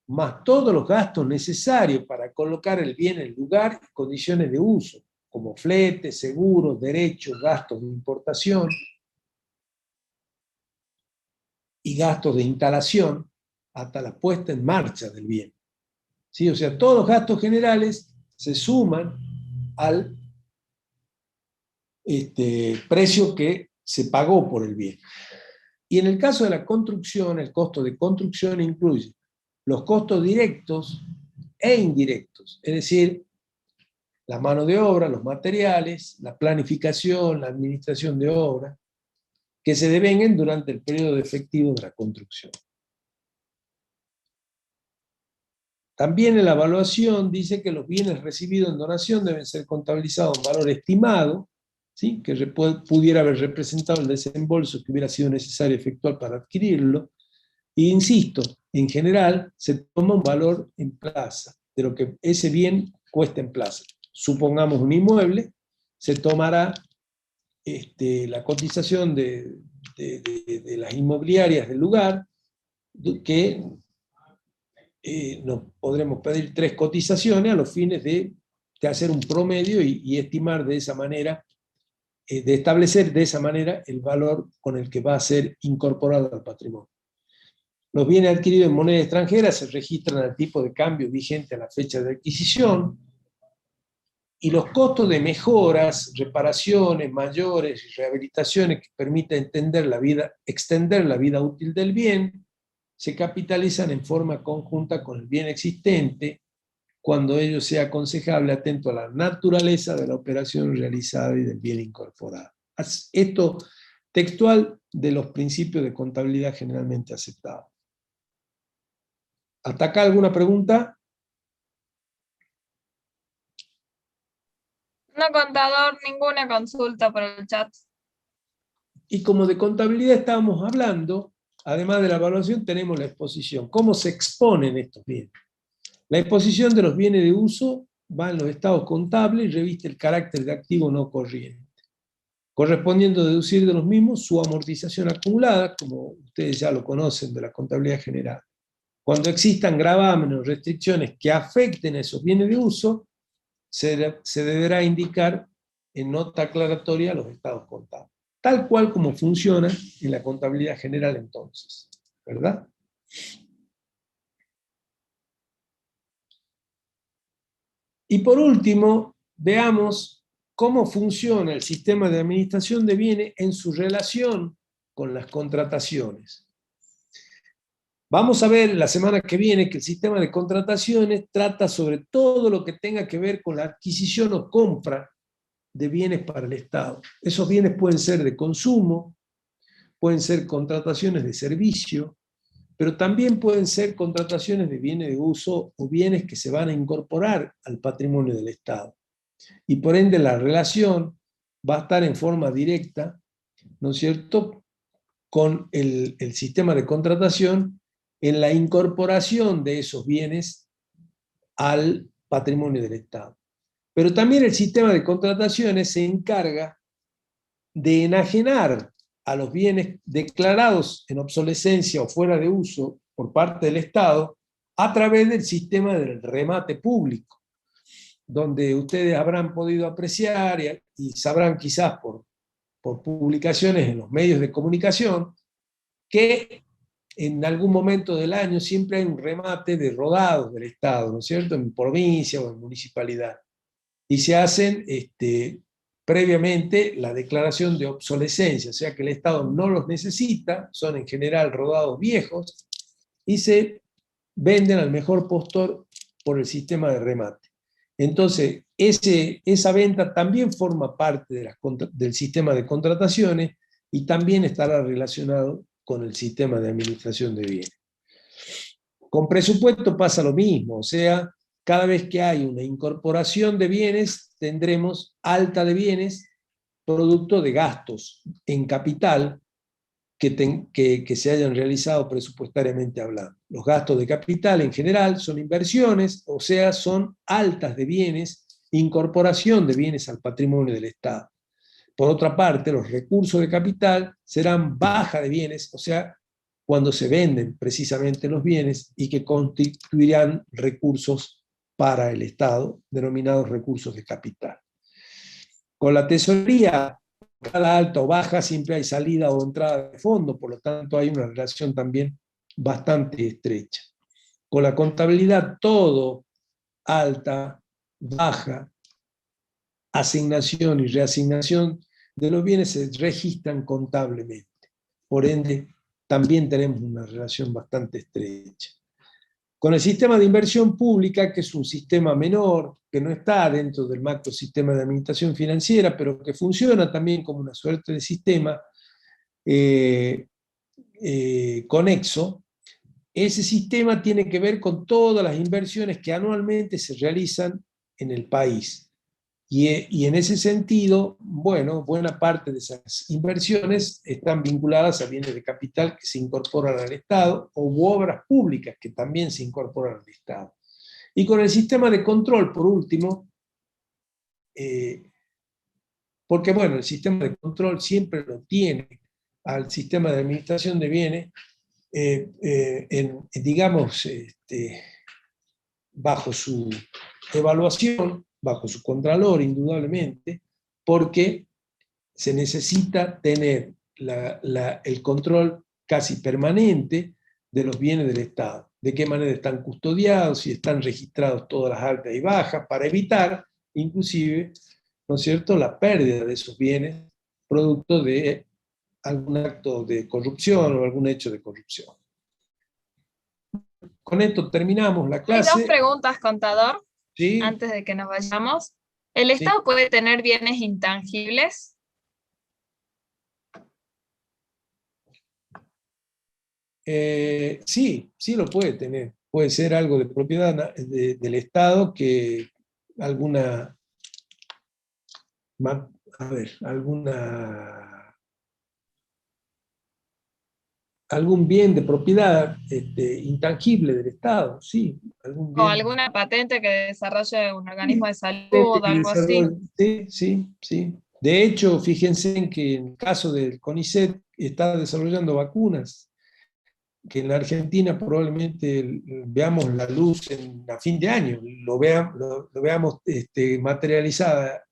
más todos los gastos necesarios para colocar el bien en lugar y condiciones de uso, como fletes, seguros, derechos, gastos de importación y gastos de instalación hasta la puesta en marcha del bien. ¿Sí? O sea, todos los gastos generales se suman al precio que se pagó por el bien. Y en el caso de la construcción, el costo de construcción incluye los costos directos e indirectos, es decir, la mano de obra, los materiales, la planificación, la administración de obra, que se devenguen durante el periodo efectivo de la construcción. También en la evaluación dice que los bienes recibidos en donación deben ser contabilizados en valor estimado, ¿sí? Que pudiera haber representado el desembolso que hubiera sido necesario efectuar para adquirirlo. E insisto, en general se toma un valor en plaza, de lo que ese bien cuesta en plaza. Supongamos un inmueble, se tomará la cotización de las inmobiliarias del lugar, que nos podremos pedir 3 cotizaciones a los fines de hacer un promedio y estimar de esa manera, de establecer de esa manera el valor con el que va a ser incorporado al patrimonio. Los bienes adquiridos en moneda extranjera se registran al tipo de cambio vigente a la fecha de adquisición, y los costos de mejoras, reparaciones mayores y rehabilitaciones que permitan extender la vida útil del bien se capitalizan en forma conjunta con el bien existente, cuando ello sea aconsejable atento a la naturaleza de la operación realizada y del bien incorporado. Esto textual de los principios de contabilidad generalmente aceptados. ¿Hasta acá alguna pregunta? No, contador, ninguna consulta por el chat. Y como de contabilidad estábamos hablando, además de la evaluación tenemos la exposición. ¿Cómo se exponen estos bienes? La exposición de los bienes de uso va en los estados contables y reviste el carácter de activo no corriente, correspondiendo a deducir de los mismos su amortización acumulada, como ustedes ya lo conocen de la contabilidad general. Cuando existan gravámenes o restricciones que afecten a esos bienes de uso, se deberá indicar en nota aclaratoria los estados contables. Tal cual como funciona en la contabilidad general entonces, ¿verdad? Y por último, veamos cómo funciona el sistema de administración de bienes en su relación con las contrataciones. Vamos a ver la semana que viene que el sistema de contrataciones trata sobre todo lo que tenga que ver con la adquisición o compra de bienes para el Estado. Esos bienes pueden ser de consumo, pueden ser contrataciones de servicio, pero también pueden ser contrataciones de bienes de uso o bienes que se van a incorporar al patrimonio del Estado. Y por ende la relación va a estar en forma directa, ¿no es cierto?, con el sistema de contratación en la incorporación de esos bienes al patrimonio del Estado. Pero también el sistema de contrataciones se encarga de enajenar a los bienes declarados en obsolescencia o fuera de uso por parte del Estado a través del sistema del remate público, donde ustedes habrán podido apreciar y sabrán quizás por publicaciones en los medios de comunicación que en algún momento del año siempre hay un remate de rodados del Estado, ¿no es cierto?, en provincia o en municipalidad. Y se hacen previamente la declaración de obsolescencia, o sea que el Estado no los necesita, son en general rodados viejos, y se venden al mejor postor por el sistema de remate. Entonces, esa venta también forma parte del sistema de contrataciones y también estará relacionado con el sistema de administración de bienes. Con presupuesto pasa lo mismo, o sea, cada vez que hay una incorporación de bienes, tendremos alta de bienes producto de gastos en capital que se hayan realizado presupuestariamente hablando. Los gastos de capital en general son inversiones, o sea, son altas de bienes, incorporación de bienes al patrimonio del Estado. Por otra parte, los recursos de capital serán baja de bienes, o sea, cuando se venden precisamente los bienes y que constituirán recursos para el Estado, denominados recursos de capital. Con la tesorería, cada alta o baja siempre hay salida o entrada de fondo, por lo tanto hay una relación también bastante estrecha. Con la contabilidad, todo, alta, baja, asignación y reasignación de los bienes se registran contablemente. Por ende, también tenemos una relación bastante estrecha. Con el sistema de inversión pública, que es un sistema menor, que no está dentro del macro sistema de administración financiera, pero que funciona también como una suerte de sistema conexo, ese sistema tiene que ver con todas las inversiones que anualmente se realizan en el país. Y en ese sentido, bueno, buena parte de esas inversiones están vinculadas a bienes de capital que se incorporan al Estado o obras públicas que también se incorporan al Estado. Y con el sistema de control, por último, porque bueno, el sistema de control siempre lo tiene al sistema de administración de bienes, digamos, bajo su evaluación, bajo su contralor, indudablemente, porque se necesita tener el control casi permanente de los bienes del Estado, de qué manera están custodiados, si están registrados todas las altas y bajas, para evitar, inclusive, ¿no es cierto?, la pérdida de esos bienes producto de algún acto de corrupción o algún hecho de corrupción. Con esto terminamos la clase. Hay dos preguntas, contador, ¿Sí? antes de que nos vayamos. ¿El Estado puede tener bienes intangibles? Sí, sí lo puede tener. Puede ser algo de propiedad del Estado que algún bien de propiedad intangible del Estado, sí. ¿O alguna patente que desarrolle un organismo de salud o algo así? Sí. De hecho, fíjense en que en el caso del CONICET está desarrollando vacunas, que en la Argentina probablemente veamos la luz a fin de año, lo veamos materializada.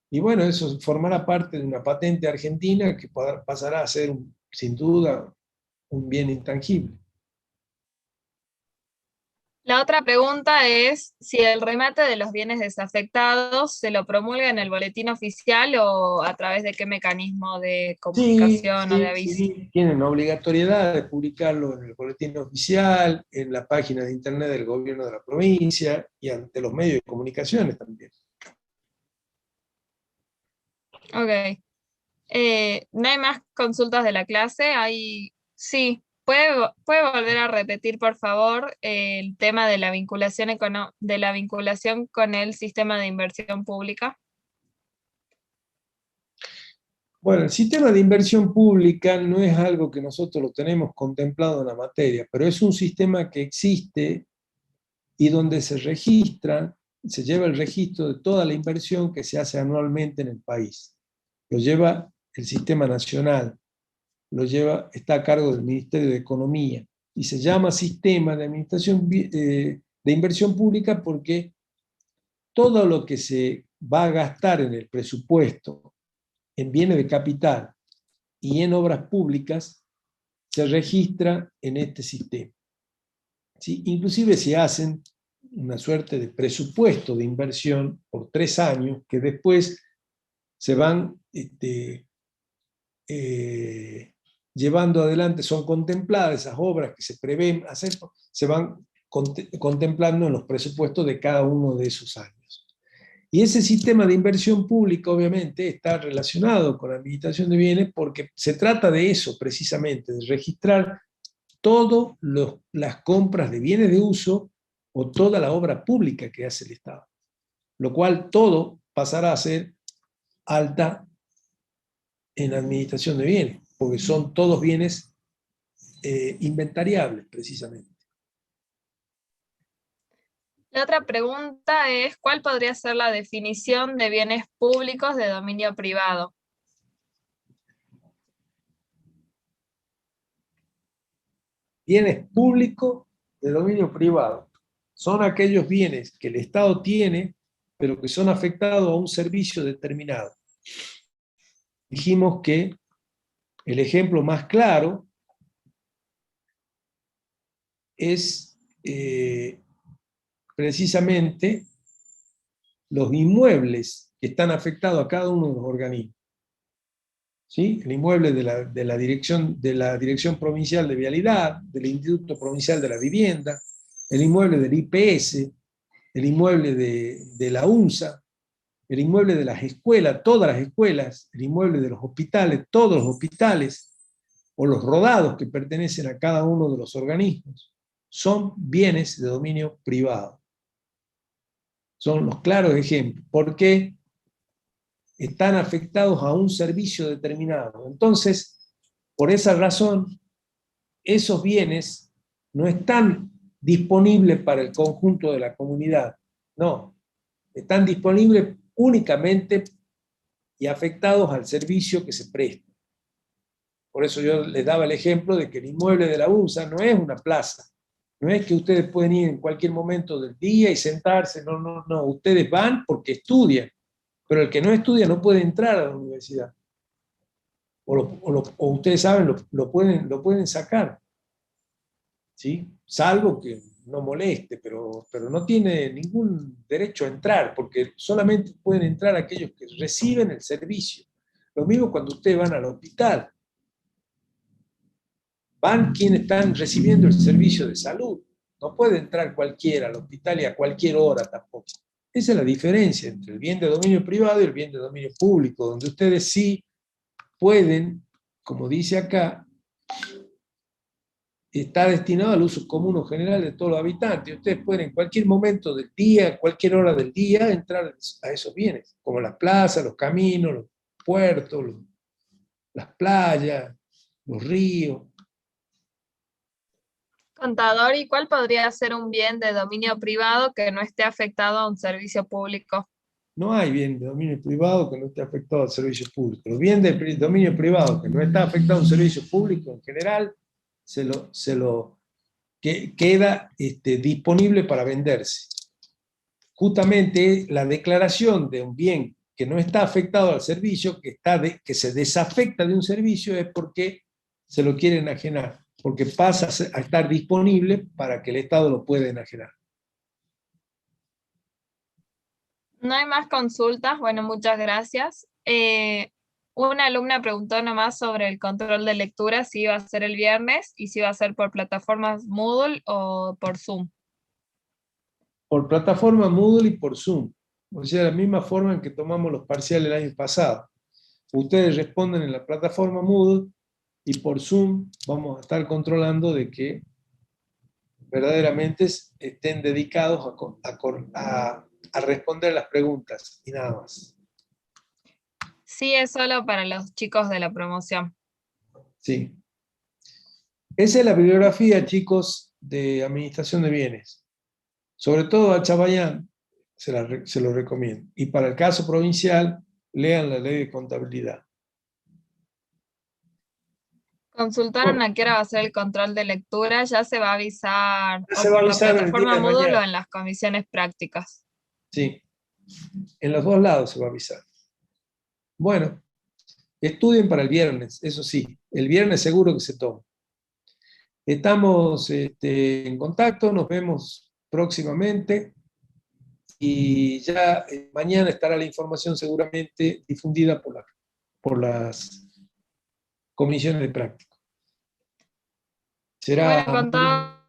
Y bueno, eso formará parte de una patente argentina que pasará a ser, sin duda, un bien intangible. La otra pregunta es si el remate de los bienes desafectados se lo promulga en el boletín oficial o a través de qué mecanismo de Sí, comunicación o de sí, aviso. sí, tienen obligatoriedad de publicarlo en el boletín oficial, en la página de internet del gobierno de la provincia y ante los medios de comunicaciones también. Ok. ¿No hay más consultas de la clase? Sí. ¿Puede volver a repetir, por favor, el tema de la vinculación de la vinculación con el sistema de inversión pública? Bueno, el sistema de inversión pública no es algo que nosotros lo tenemos contemplado en la materia, pero es un sistema que existe y donde se registra, se lleva el registro de toda la inversión que se hace anualmente en el país. Lo lleva el sistema nacional, está a cargo del Ministerio de Economía y se llama Sistema de Administración de Inversión Pública porque todo lo que se va a gastar en el presupuesto, en bienes de capital y en obras públicas, se registra en este sistema. ¿Sí? Inclusive se hacen una suerte de presupuesto de inversión por 3 años que después se van llevando adelante, son contempladas esas obras que se prevén hacer, se van contemplando en los presupuestos de cada uno de esos años. Y ese sistema de inversión pública obviamente está relacionado con la administración de bienes porque se trata de eso precisamente, de registrar todas las compras de bienes de uso o toda la obra pública que hace el Estado, lo cual todo pasará a ser alta en administración de bienes, porque son todos bienes inventariables precisamente. La otra pregunta es, ¿cuál podría ser la definición de bienes públicos de dominio privado? Bienes públicos de dominio privado son aquellos bienes que el Estado tiene, pero que son afectados a un servicio determinado. Dijimos que el ejemplo más claro es precisamente los inmuebles que están afectados a cada uno de los organismos. ¿Sí? El inmueble de la Dirección Provincial de Vialidad, del Instituto Provincial de la Vivienda, el inmueble del IPS, el inmueble de la UNSA, el inmueble de las escuelas, todas las escuelas, el inmueble de los hospitales, todos los hospitales, o los rodados que pertenecen a cada uno de los organismos, son bienes de dominio privado. Son los claros ejemplos. ¿Por qué? Están afectados a un servicio determinado. Entonces, por esa razón, esos bienes no están disponibles para el conjunto de la comunidad. No, están disponibles únicamente y afectados al servicio que se presta. Por eso yo les daba el ejemplo de que el inmueble de la UNSA no es una plaza. No es que ustedes pueden ir en cualquier momento del día y sentarse. No, no, no. Ustedes van porque estudian. Pero el que no estudia no puede entrar a la universidad. O ustedes saben, lo pueden sacar. ¿Sí? Salvo que no moleste, pero no tiene ningún derecho a entrar, porque solamente pueden entrar aquellos que reciben el servicio. Lo mismo cuando ustedes van al hospital. Van quienes están recibiendo el servicio de salud. No puede entrar cualquiera al hospital y a cualquier hora tampoco. Esa es la diferencia entre el bien de dominio privado y el bien de dominio público, donde ustedes sí pueden, como dice acá, está destinado al uso común o general de todos los habitantes. Ustedes pueden en cualquier momento del día, cualquier hora del día, entrar a esos bienes, como las plazas, los caminos, los puertos, las playas, los ríos. Contador, ¿y cuál podría ser un bien de dominio privado que no esté afectado a un servicio público? No hay bien de dominio privado que no esté afectado al servicio público. Los bienes de dominio privado que no está afectado a un servicio público en general, queda disponible para venderse. Justamente la declaración de un bien que no está afectado al servicio, que se desafecta de un servicio, es porque se lo quieren enajenar. porque pasa a estar disponible para que el Estado lo pueda enajenar. No hay más consultas. Bueno, muchas gracias. Una alumna preguntó nomás sobre el control de lectura, si iba a ser el viernes y si iba a ser por plataformas Moodle o por Zoom. Por plataforma Moodle y por Zoom. O sea, la misma forma en que tomamos los parciales el año pasado. Ustedes responden en la plataforma Moodle y por Zoom vamos a estar controlando de que verdaderamente estén dedicados a responder las preguntas y nada más. Sí, es solo para los chicos de la promoción. Sí. Esa es la bibliografía, chicos, de Administración de Bienes. Sobre todo a Chabayán se lo recomiendo. Y para el caso provincial, lean la ley de contabilidad. Consultaron a qué hora va a ser el control de lectura, ya se va a avisar Ya o se va a por la avisar el día plataforma de Moodle mañana. o en las comisiones prácticas. Sí, en los dos lados se va a avisar. Bueno, estudien para el viernes, eso sí, el viernes seguro que se toma. Estamos en contacto, nos vemos próximamente y ya mañana estará la información seguramente difundida por las comisiones de práctica. Será Bueno, con todo